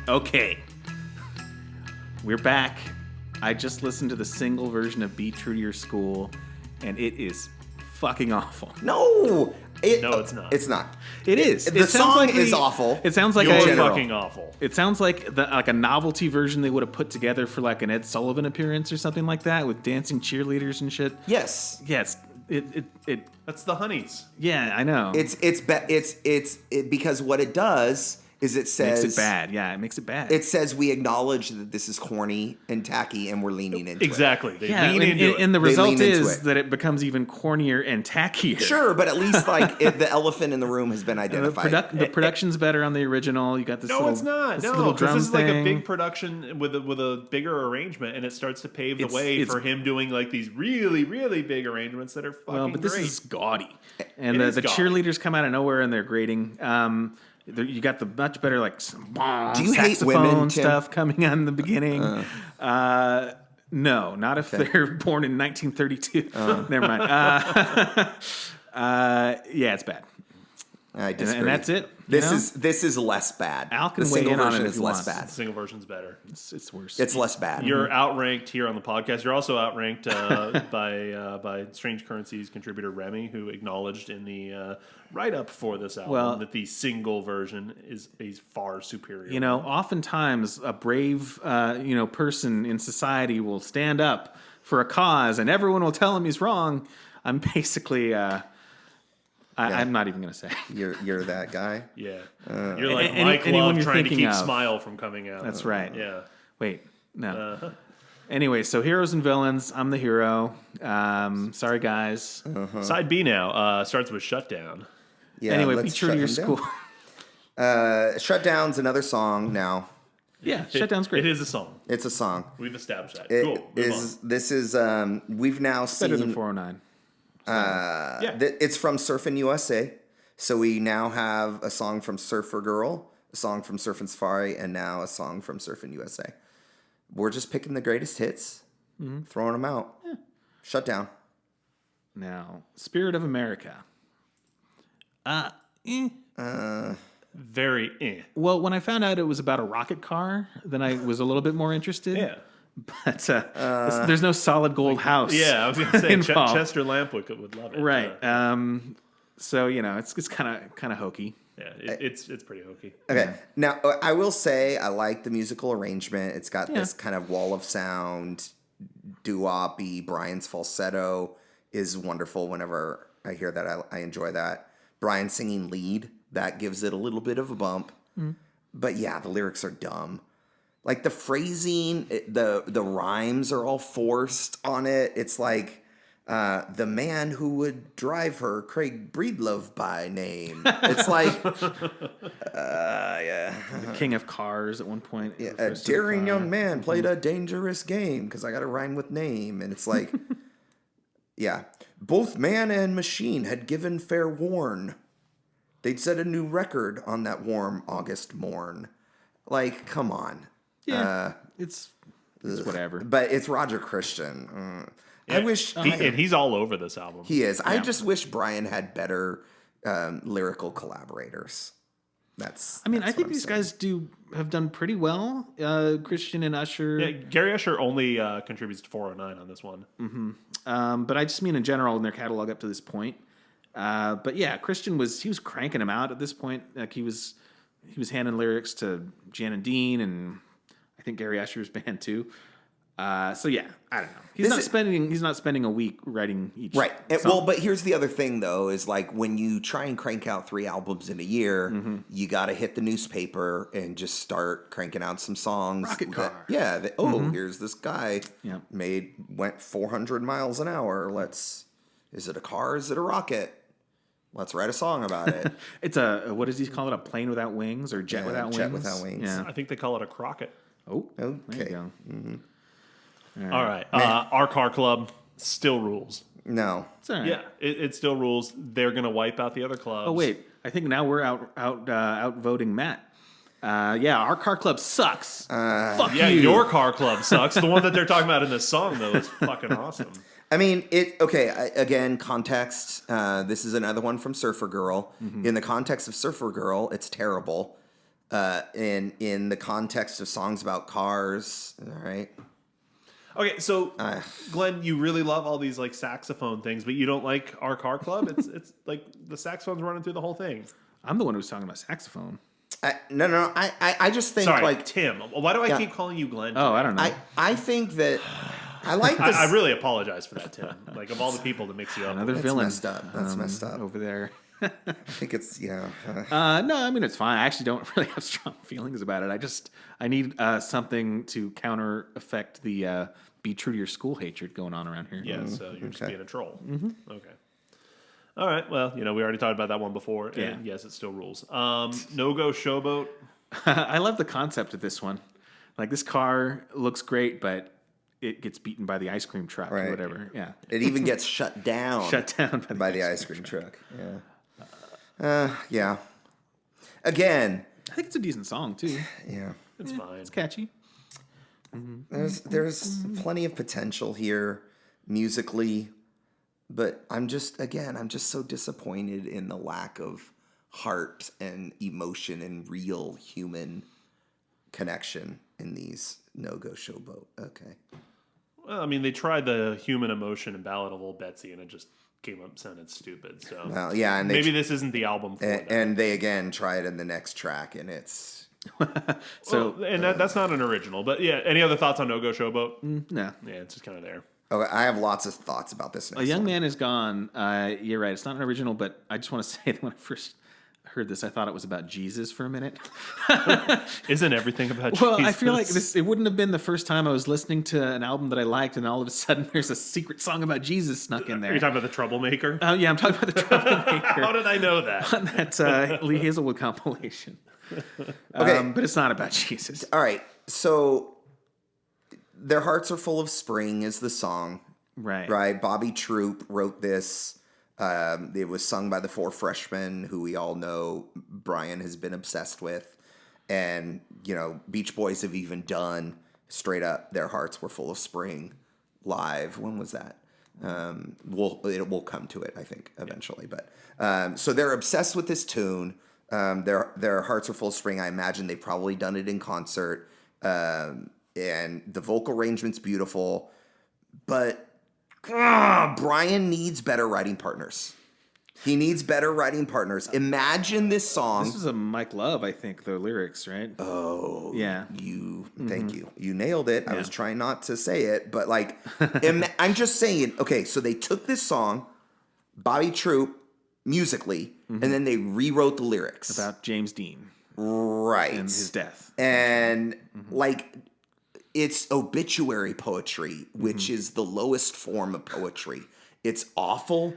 S2: Okay. We're back. I just listened to the single version of Be True to Your School, and it is fucking awful.
S3: No,
S1: it's not.
S3: It's not.
S2: It is.
S3: The song is awful.
S2: It sounds like
S1: You're fucking awful.
S2: It sounds like a novelty version they would have put together for like an Ed Sullivan appearance or something like that with dancing cheerleaders and shit.
S3: Yes.
S2: Yes. It
S1: That's the Honeys.
S2: Yeah, I know.
S3: It's because what it does is it says
S2: makes it bad. Yeah, it makes it bad.
S3: It says we acknowledge that this is corny and tacky, and we're leaning into
S1: exactly.
S3: it.
S1: They lean into it.
S2: And the result is that it becomes even cornier and tackier.
S3: Sure, but at least like the elephant in the room has been identified.
S2: The production's better on the original. You got this.
S1: No, it's not.
S2: This
S1: No,
S2: little
S1: because
S2: drum
S1: this is like a
S2: thing.
S1: big production with a bigger arrangement, and it starts to pave the way for him doing like these really, really big arrangements that are fucking
S2: well, but this
S1: great.
S2: is gaudy, and the cheerleaders come out of nowhere and they're grating. You got the much better like
S3: do you hate women,
S2: stuff coming on in the beginning. No, not if they're born in 1932. Never mind. Yeah, it's bad.
S3: I disagree.
S2: And that's it.
S3: This is less bad.
S2: Al can
S3: the
S2: weigh
S3: single
S2: in on
S3: version
S2: it
S3: is
S2: if he
S3: less
S2: wants.
S3: bad.
S1: The single version's better.
S2: It's worse.
S3: It's less bad.
S1: You're outranked here on the podcast. You're also outranked by Strange Currency's contributor Remy, who acknowledged in the write-up for this album that the single version is far superior.
S2: You know, oftentimes a brave person in society will stand up for a cause, and everyone will tell him he's wrong. I'm basically. I'm not even going to say.
S3: You're that guy?
S1: Yeah. You're like Mike Love trying to keep Smile from coming out.
S2: That's right.
S1: Yeah.
S2: Wait, no. Anyway, so heroes and villains. I'm the hero. Sorry, guys.
S1: Side B now starts with Shutdown.
S3: Yeah,
S2: anyway, Be True to Your School.
S3: Shutdown's another song now.
S2: Yeah, Shutdown's great.
S1: It is a song.
S3: It's a song.
S1: We've established that.
S3: It
S1: cool.
S3: This is we've now seen
S2: better than 409.
S3: It's from Surfin' USA. So we now have a song from Surfer Girl, a song from Surf and Safari, and now a song from Surfin' USA. We're just picking the greatest hits, throwing them out. Yeah. Shutdown.
S2: Now, Spirit of America.
S1: Very
S2: Well, when I found out it was about a rocket car, then I was a little bit more interested.
S1: Yeah.
S2: but there's no solid gold house.
S1: Yeah, I was going to say
S2: involved.
S1: Chester Lampwick would love it.
S2: Right. So it's kind of hokey.
S1: Yeah, it's pretty hokey.
S3: Okay. Now, I will say I like the musical arrangement. It's got this kind of wall of sound, doo-wop-y. Brian's falsetto is wonderful. Whenever I hear that, I enjoy that. Brian singing lead, that gives it a little bit of a bump. But yeah, the lyrics are dumb. Like the phrasing, the rhymes are all forced on it. It's like, the man who would drive her, Craig Breedlove by name. It's like,
S2: The king of cars at one point.
S3: Yeah, a daring young man played a dangerous game because I got to rhyme with name. And it's like, yeah, both man and machine had given fair warn. They'd set a new record on that warm August morn. Like, come on.
S2: Yeah, it's whatever.
S3: But it's Roger Christian.
S1: Yeah,
S3: I wish...
S1: and he's all over this album.
S3: He is. Yeah. I just wish Brian had better lyrical collaborators.
S2: I think these guys have done pretty well. Christian and Usher.
S1: Yeah, Gary Usher only contributes to 409 on this one.
S2: Mm-hmm. But I just mean in general in their catalog up to this point. But yeah, Christian was cranking them out at this point. Like he was handing lyrics to Jan and Dean, and I think Gary Usher's band too. So yeah, I don't know. He's not spending a week writing each.
S3: Right. Well, but here's the other thing though, is like when you try and crank out 3 albums in a year, you got to hit the newspaper and just start cranking out some songs.
S2: Rocket Car.
S3: Here's this guy went 400 miles an hour. Is it a car? Is it a rocket? Let's write a song about it.
S2: It's what does he call it? A plane without wings or jet without wings?
S3: Jet without wings.
S2: Yeah.
S1: I think they call it a Crockett.
S2: Oh,
S3: okay.
S2: There you go.
S3: Mm-hmm.
S1: All right. Our car club still rules.
S3: No.
S2: It's all right.
S1: Yeah, it still rules. They're going to wipe out the other clubs.
S2: Oh, wait. I think now we're outvoting Matt. Our car club sucks. Fuck you.
S1: Your car club sucks. The one that they're talking about in this song, though, is fucking awesome.
S3: I mean, again, context. This is another one from Surfer Girl. Mm-hmm. In the context of Surfer Girl, it's terrible. In the context of songs about cars, all right.
S1: Okay, so Glenn, you really love all these like saxophone things, but you don't like Our Car Club. It's like the saxophone's running through the whole thing.
S2: I'm the one who's talking about saxophone.
S3: No. I just think like
S1: Tim. Why do I keep calling you Glenn?
S2: Oh, I don't know.
S3: I think that I like this.
S1: I really apologize for that, Tim. Like of all the people that mix you up,
S2: another villain.
S3: Messed up. That's messed up
S2: over there.
S3: I think it's
S2: No, I mean it's fine. I actually don't really have strong feelings about it. I need something to counter effect the be true to your school hatred going on around here.
S1: Yeah, so you're just being a troll. Mm-hmm. Okay. All right. Well, we already talked about that one before. And
S2: yeah.
S1: Yes, it still rules. No Go Showboat.
S2: I love the concept of this one. Like this car looks great, but it gets beaten by the ice cream truck or whatever. Yeah.
S3: It even gets shut down. By the ice cream truck. Yeah. Yeah. Again,
S2: I think it's a decent song too.
S3: Yeah.
S1: It's fine.
S2: It's catchy.
S3: Mm-hmm. There's plenty of potential here musically, but I'm just so disappointed in the lack of heart and emotion and real human connection in these No Go Showboat. Okay.
S1: Well, I mean, they tried the human emotion and Ballad of Old Betsy, and it just came up sounded stupid. So
S3: and
S1: maybe this isn't the album for that.
S3: And they again try it in the next track, and it's
S1: that's not an original. But yeah, any other thoughts on No Go Showboat?
S2: No.
S1: Yeah, it's just kind of there.
S3: Okay, I have lots of thoughts about this.
S2: A Young Man Is Gone. You're right. It's not an original, but I just want to say that when I first heard this, I thought it was about Jesus for a minute.
S1: Isn't everything about Jesus?
S2: Well, I feel like it wouldn't have been the first time I was listening to an album that I liked, and all of a sudden there's a secret song about Jesus snuck in there.
S1: Are you talking about The Troublemaker?
S2: Yeah, I'm talking about The Troublemaker.
S1: How did I know that?
S2: On that Lee Hazelwood compilation. Okay. But it's not about Jesus.
S3: All right. So Their Hearts Are Full of Spring is the song. Right. Bobby Troop wrote this. It was sung by the Four Freshmen, who we all know Brian has been obsessed with. And, Beach Boys have even done straight up Their Hearts Were Full of Spring live. When was that? We'll come to it, I think, eventually. But so they're obsessed with this tune. Their Hearts Are Full of Spring. I imagine they've probably done it in concert. and the vocal arrangement's beautiful, but Brian needs better writing partners. He needs better writing partners. Imagine this song.
S2: This is a Mike Love, I think, the lyrics, right?
S3: Oh,
S2: yeah.
S3: Thank you. You nailed it. I was trying not to say it, but like, I'm just saying. Okay, so they took this song, Bobby Troup, musically, and then they rewrote the lyrics
S2: about James Dean,
S3: right,
S2: and his death,
S3: and like, it's obituary poetry, which is the lowest form of poetry. It's awful.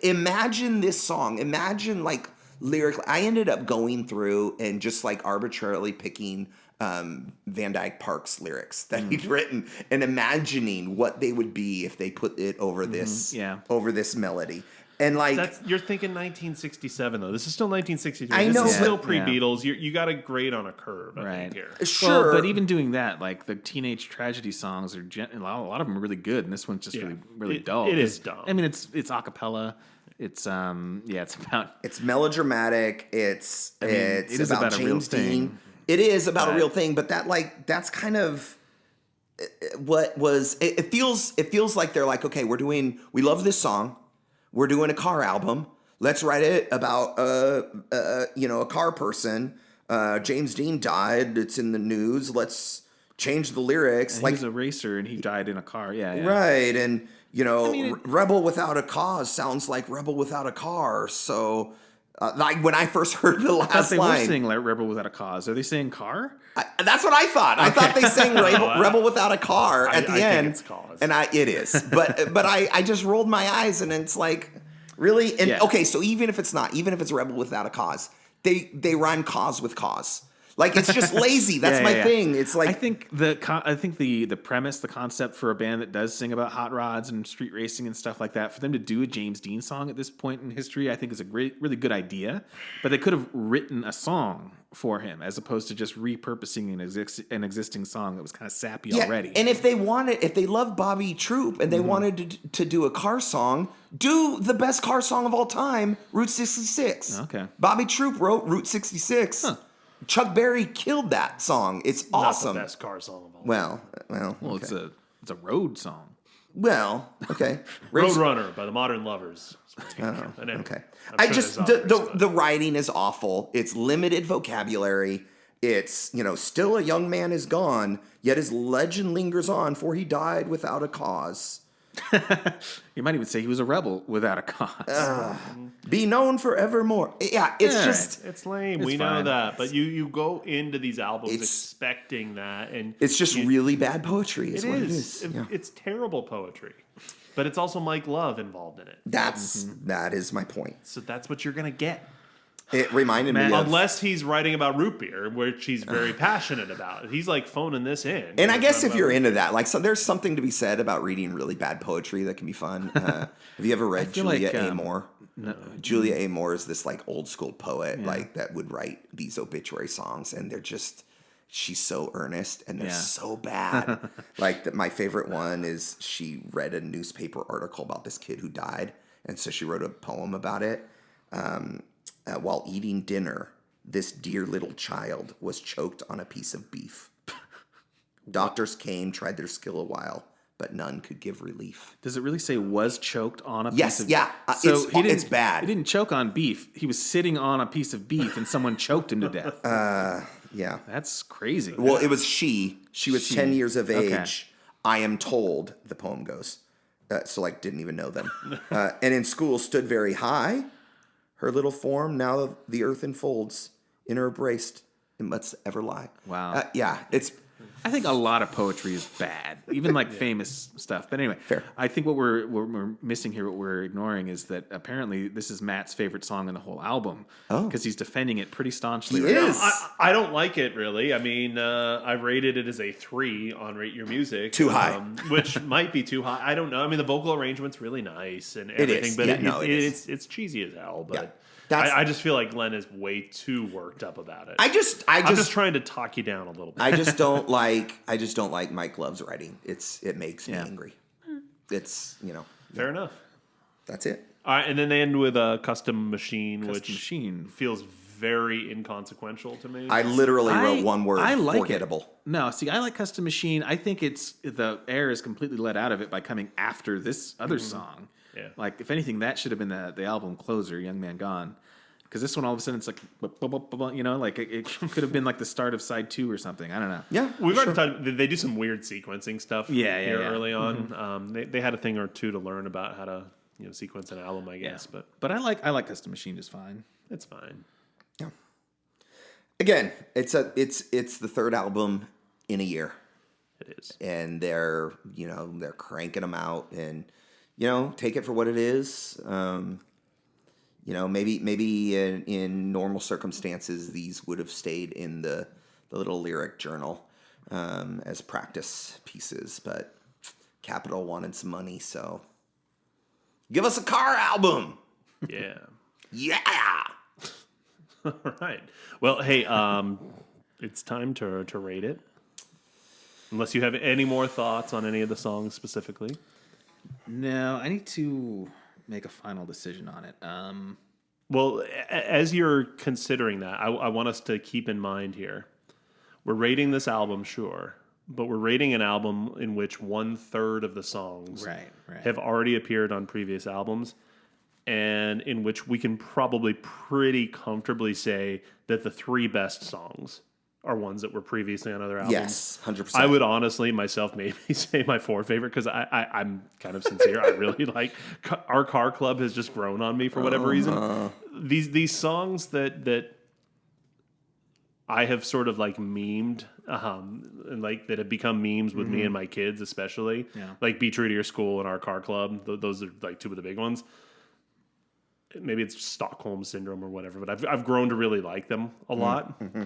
S3: Imagine this song. Imagine like lyrically. I ended up going through and just like arbitrarily picking Van Dyke Park's lyrics that he'd written and imagining what they would be if they put it over this over this melody. And like
S1: you're thinking 1967 though. This is still 1963.
S3: I know,
S1: this is still pre-Beatles. You got a grade on a curve, I think here.
S3: Sure,
S2: well, but even doing that, like the teenage tragedy songs are a lot of them are really good, and this one's just really dull.
S1: It is dumb.
S2: I mean, it's a cappella. It's it's
S3: melodramatic. It is about James Dean. It is about a real thing, but that's kind of what was. It feels like they're like, okay, we love this song. We're doing a car album. Let's write it about a car person. James Dean died. It's in the news. Let's change the lyrics.
S2: And he was a racer and he died in a car. Yeah.
S3: Right. And Rebel Without a Cause sounds like Rebel Without a Car. So like when I first heard the last
S2: they
S3: line,
S2: were saying like Rebel Without a Cause. Are they saying car?
S3: That's what I thought. I thought they sang Rebel Without a Car at the end.
S1: Think it's Cause.
S3: And it is. But I just rolled my eyes and it's like, really? And okay, so even if it's Rebel Without a Cause, they rhyme cause with cause. Like it's just lazy. That's my thing. It's like
S2: I think the premise, the concept for a band that does sing about hot rods and street racing and stuff like that, for them to do a James Dean song at this point in history, I think is a really good idea. But they could have written a song for him as opposed to just repurposing an existing song that was kind of sappy already.
S3: And if they love Bobby Troup and they wanted to do a car song, do the best car song of all time, Route 66.
S2: Okay.
S3: Bobby Troup wrote Route 66. Huh. Chuck Berry killed that song. It's awesome.
S1: Not the best car song of all time.
S3: Well,
S2: okay. It's a road song.
S3: Well, okay.
S1: Roadrunner by the Modern Lovers.
S3: Okay. The writing is awful. It's limited vocabulary. It's, still a young man is gone, yet his legend lingers on, for he died without a cause.
S2: You might even say he was a rebel without a cause.
S3: Be known forevermore. Yeah,
S1: it's lame. We know that, but you go into these albums expecting that, and
S3: it's just really bad poetry. It is.
S1: It's terrible poetry, but it's also Mike Love involved in it.
S3: That is my point.
S1: So that's what you're gonna get.
S3: It reminded me of...
S1: Unless he's writing about root beer, which he's very passionate about. He's like phoning this in.
S3: And I guess if you're into that, like, so there's something to be said about reading really bad poetry that can be fun. Have you ever read Julia A. Moore?
S2: No.
S3: Julia A. Moore is this like old school poet, like that would write these obituary songs, and she's so earnest and they're so bad. Like my favorite one is she read a newspaper article about this kid who died, and so she wrote a poem about it. While eating dinner, this dear little child was choked on a piece of beef. Doctors came, tried their skill a while, but none could give relief.
S2: Does it really say was choked on a piece of beef?
S3: Yes, yeah. So it's bad.
S2: He didn't choke on beef. He was sitting on a piece of beef and someone choked him to death.
S3: Yeah.
S2: That's crazy.
S3: Well, it was she. She was 10 years of age. Okay. I am told, the poem goes. So, didn't even know them. And in school stood very high. Her little form now the earth enfolds, in her braced, and must ever lie.
S2: Wow.
S3: I
S2: think a lot of poetry is bad, even famous stuff. But anyway,
S3: fair.
S2: I think what we're missing here, what we're ignoring, is that apparently this is Matt's favorite song in the whole album. Oh, because he's defending it pretty staunchly.
S3: He is.
S1: I don't like it really. I mean, I rated it as a 3 on Rate Your Music.
S3: Too high,
S1: which might be too high. I don't know. I mean, the vocal arrangent's really nice and everything, but it's cheesy as hell. But. Yeah. I just feel like Glenn is way too worked up about it. I'm just trying to talk you down a little bit.
S3: I just don't like Mike Love's writing. It makes me angry. It's
S1: fair enough.
S3: That's it.
S1: All right, and then they end with a Custom Machine, which
S2: Machine
S1: feels very inconsequential to me.
S3: I literally wrote one word,
S2: I like
S3: forgettable.
S2: It. No, see, I like Custom Machine. I think the air is completely let out of it by coming after this other song.
S1: Yeah.
S2: Like, if anything, that should have been the album closer, Young Man Gone. Because this one, all of a sudden, it's like, you know, like it could have been like the start of side 2 or something. I don't know.
S3: Yeah,
S1: we've already talked. They do some weird sequencing stuff.
S2: Yeah.
S1: Early on, they had a thing or two to learn about how to sequence an album, I guess.
S2: But I like Custom Machine just fine.
S1: It's fine.
S3: Yeah. Again, it's the third album in a year.
S1: It is,
S3: and they're cranking them out, and take it for what it is. Maybe in normal circumstances, these would have stayed in the little lyric journal as practice pieces, but Capitol wanted some money, so give us a car album.
S1: Yeah.
S3: Yeah.
S1: All right. Well, hey, it's time to rate it. Unless you have any more thoughts on any of the songs specifically.
S2: No, I need to make a final decision on it.
S1: Well, as you're considering that, I want us to keep in mind here, we're rating this album, sure, but we're rating an album in which 1/3 of the songs have already appeared on previous albums, and in which we can probably pretty comfortably say that the 3 best songs are ones that were previously on other albums.
S3: Yes, 100%.
S1: I would honestly myself maybe say my 4th favorite, because I'm kind of sincere. I really like Our Car Club has just grown on me for whatever reason. These songs that I have sort of like memed, and like that have become memes with me and my kids especially.
S2: Yeah.
S1: Like Be True to Your School and Our Car Club. Those are like 2 of the big ones. Maybe it's Stockholm Syndrome or whatever, but I've grown to really like them a lot. Mm-hmm.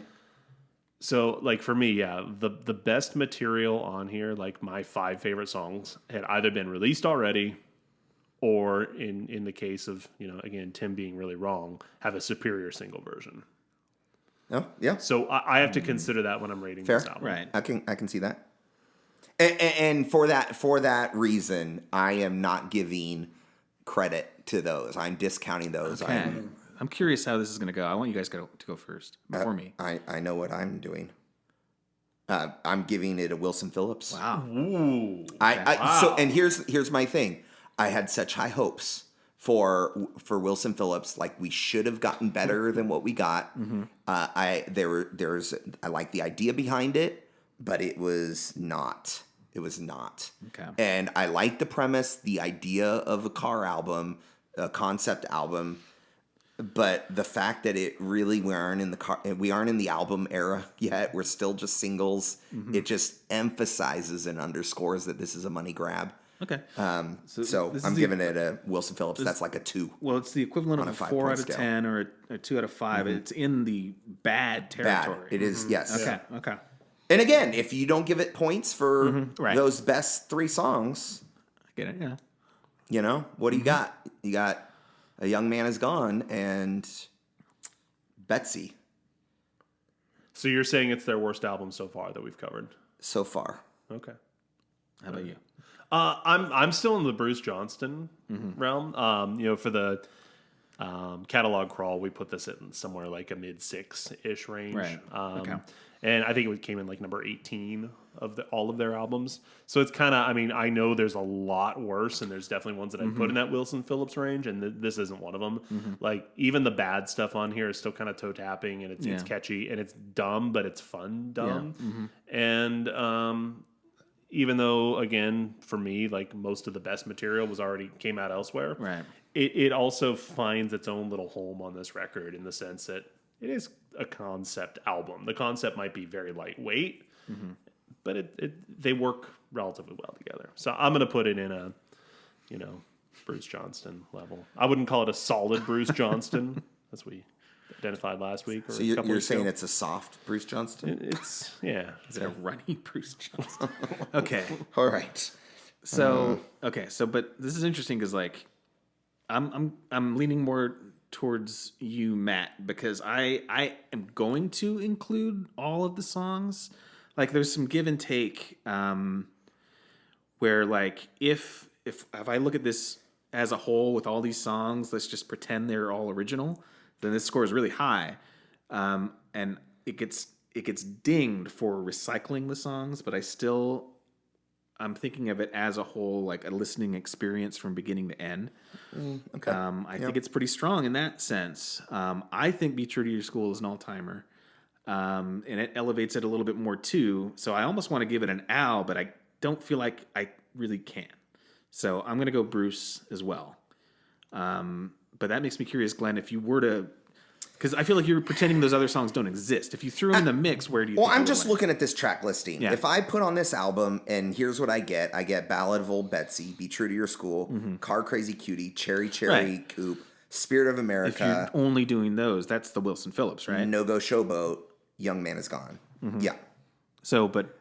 S1: So, like, for me, yeah, the best material on here, like my 5 favorite songs, had either been released already or, in the case of, again, Tim being really wrong, have a superior single version.
S3: Oh, yeah.
S1: So, I have to consider that when I'm rating
S3: Fair.
S1: this album.
S2: Right.
S3: I can see that. And for that reason, I am not giving credit to those. I'm discounting those.
S2: Okay. I'm curious how this is going to go. I want you guys to go first before me.
S3: I know what I'm doing. I'm giving it a Wilson Phillips.
S2: Wow.
S1: Ooh.
S3: So and here's my thing. I had such high hopes for Wilson Phillips. Like, we should have gotten better than what we got. Mm-hmm. I like the idea behind it, but it was not. It was not.
S2: Okay.
S3: And I like the premise, the idea of a car album, a concept album. But the fact that we aren't in the album era yet. We're still just singles. Mm-hmm. It just emphasizes and underscores that this is a money grab.
S2: Okay.
S3: So I'm giving it a Wilson Phillips. That's like a 2.
S2: Well, it's the equivalent of a 4 out of 10 or a 2 out of 5. Mm-hmm. It's in the bad territory.
S3: Bad. It is, yes.
S2: Okay.
S3: And again, if you don't give it points for those best 3 songs,
S2: I get it. Yeah.
S3: What do you got? You got A Young Man Is Gone and Betsy.
S1: So you're saying it's their worst album so far that we've covered?
S3: So far.
S1: Okay.
S2: How about you?
S1: I'm still in the Bruce Johnston realm. For the catalog crawl, we put this in somewhere like a mid 6-ish range.
S2: Right. Okay.
S1: And I think it came in like number 18 of all of their albums. So it's kind of, I know there's a lot worse, and there's definitely ones that I put in that Wilson Phillips range, and this isn't one of them. Mm-hmm. Like, even the bad stuff on here is still kind of toe tapping, and it's catchy, and it's dumb, but it's fun dumb. Yeah. Mm-hmm. And even though, again, for me, like, most of the best material came out elsewhere.
S2: Right.
S1: It also finds its own little home on this record, in the sense that it is a concept album. The concept might be very lightweight, but they work relatively well together. So I'm going to put it in a, Bruce Johnston level. I wouldn't call it a solid Bruce Johnston, as we identified last week. Or
S3: so you're saying it's a soft Bruce Johnston?
S1: It's, yeah.
S2: Is it a runny Bruce Johnston? Okay.
S3: All right.
S2: So, but this is interesting because, like, I'm leaning more towards you, Matt, because I am going to include all of the songs. Like, there's some give and take where, like, if I look at this as a whole with all these songs, let's just pretend they're all original, then this score is really high. and it gets dinged for recycling the songs, but I'm thinking of it as a whole, like a listening experience from beginning to end.
S3: Okay.
S2: I think it's pretty strong in that sense. I think Be True to Your School is an all-timer, and it elevates it a little bit more too. So I almost want to give it an ow, but I don't feel like I really can. So I'm going to go Bruce as well. But that makes me curious, Glenn, if you were to... Because I feel like you're pretending those other songs don't exist. If you threw them in the mix, where do you think
S3: I'm just looking at this track listing.
S2: Yeah.
S3: If I put on this album, and here's what I get Ballad of Old Betsy, Be True to Your School, Car Crazy Cutie, Cherry Coupe, Spirit of America.
S2: If you're only doing those, that's the Wilson Phillips, right?
S3: No Go Showboat, Young Man Is Gone. Yeah.
S2: So, but...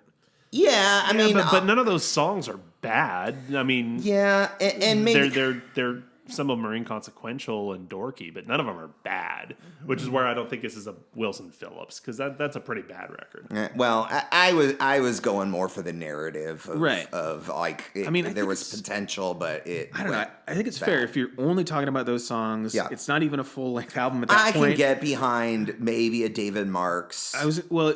S3: Yeah, I mean...
S1: But none of those songs are bad. I mean...
S3: Yeah, and maybe...
S1: They're some of them are inconsequential and dorky, but none of them are bad, which is where I don't think this is a Wilson Phillips, because that's a pretty bad record.
S3: Well, I was going more for the narrative of like, there was potential, but
S2: I don't know. I think it's fair if you're only talking about those songs.
S3: Yeah.
S2: It's not even a full length album at that point.
S3: I can get behind maybe a David Marks.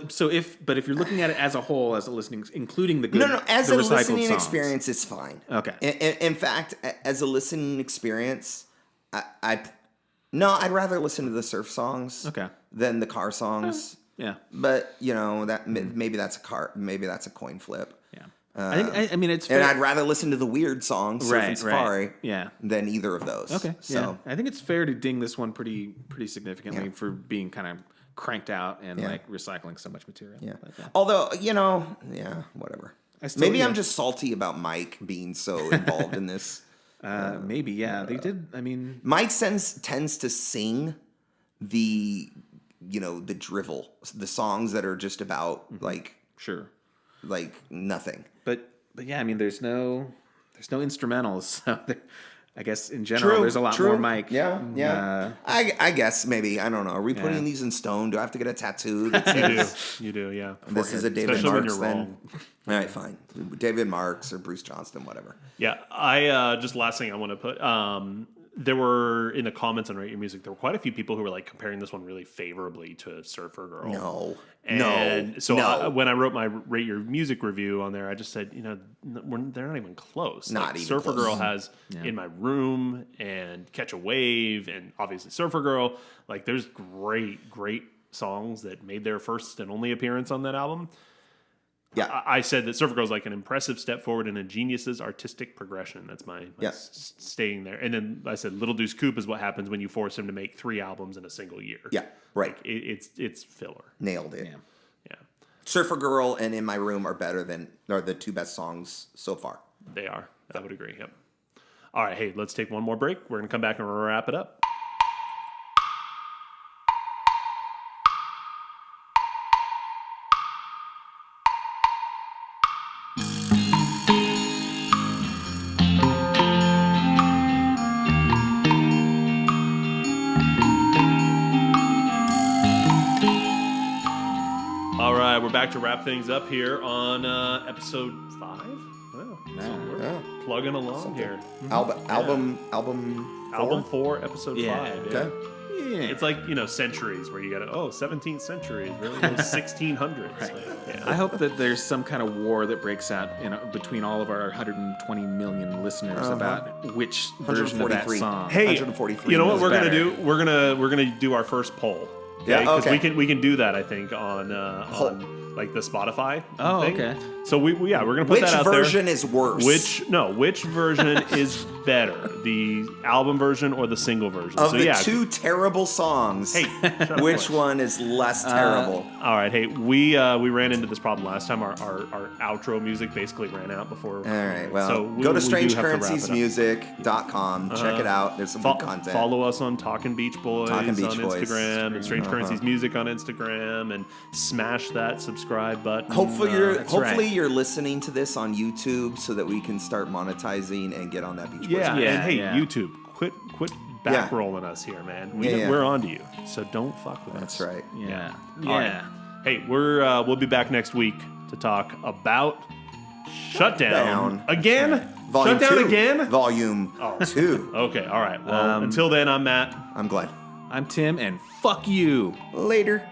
S2: So if you're looking at it as a whole, as a listening, including the good,
S3: as
S2: the
S3: a
S2: recycled
S3: listening
S2: songs.
S3: experience, it's fine.
S2: Okay.
S3: In fact, as a listening experience, I'd rather listen to the surf songs than the car songs.
S2: Yeah.
S3: But that maybe that's a coin flip.
S2: Yeah. I mean it's fair.
S3: And I'd rather listen to the weird songs, Surf and Safari, than either of those.
S2: Okay.
S3: So
S2: I think it's fair to ding this one pretty significantly for being kind of cranked out and like recycling so much material.
S3: Yeah. Although, whatever. Maybe I'm just salty about Mike being so involved in this.
S2: Maybe, they did. I mean,
S3: Mike tends to sing the drivel, the songs that are just about like nothing.
S2: But yeah, I mean, there's no instrumentals. So I guess in general, there's a lot more Mike.
S3: Yeah. I guess maybe, I don't know. Are we putting these in stone? Do I have to get a tattoo?
S1: You do, yeah.
S3: This is a David
S1: Especially
S3: Marks
S1: when you're
S3: then.
S1: wrong.
S3: All right, fine. David Marks or Bruce Johnston, whatever.
S1: Yeah, I just last thing I want to put. There were in the comments on Rate Your Music, there were quite a few people who were like comparing this one really favorably to Surfer Girl. When I wrote my Rate Your Music review on there, I just said, they're not even close.
S3: Not even
S1: Surfer
S3: close.
S1: Girl has In My Room and Catch a Wave and obviously Surfer Girl. Like there's great songs that made their first and only appearance on that album.
S3: Yeah,
S1: I said that Surfer Girl is like an impressive step forward in a genius's artistic progression. That's my staying there. And then I said Little Deuce Coupe is what happens when you force him to make 3 albums in a single year.
S3: Yeah, right.
S1: Like it's filler.
S3: Nailed it.
S2: Yeah.
S3: Surfer Girl and In My Room are the 2 best songs so far.
S1: They are. I would agree. Yep. All right. Hey, let's take one more break. We're going to come back and wrap it up. We're back to wrap things up here on episode 5. Wow. We're plugging along here.
S3: Album
S1: 4, episode 5. Yeah.
S3: Okay.
S2: Yeah.
S1: It's like, centuries where you got 17th century, really, those 1600s.
S2: Right.
S1: Like, yeah.
S2: I hope that there's some kind of war that breaks out between all of our 120 million listeners about which version of that song.
S1: Hey,
S3: 143.
S1: You know what we're gonna do? We're gonna do our first poll.
S3: Yeah,
S1: because
S3: okay.
S1: we can do that, I think, on like the Spotify.
S2: Oh,
S1: thing.
S2: okay.
S1: So we're gonna put that out there.
S3: Which version is worse?
S1: Which version is better, the album version or the single version?
S3: Of the 2 terrible songs,
S1: hey,
S3: which one is less terrible?
S1: All right, hey, we ran into this problem last time. Our outro music basically ran out before.
S3: All right, well,
S1: so
S3: go to strangecurrencysmusic.com. Check it out. There's some good content.
S1: Follow us on Talkin' Beach Boys on Instagram and Strange Currencies Music on Instagram, and smash that subscribe button.
S3: Hopefully you're listening to this on YouTube so that we can start monetizing and get on that Beach Boys.
S1: Yeah, and hey, YouTube, quit backrolling us here, man. We're on to you, so don't fuck with us.
S3: That's right.
S2: Yeah.
S1: All right. Hey, we'll be back next week to talk about Shutdown again.
S3: Right. Volume
S1: Shutdown
S3: 2.
S1: again.
S3: Volume 2.
S1: Okay. All right. Well, until then, I'm Matt.
S3: I'm Glenn.
S2: I'm Tim, and fuck you.
S3: Later.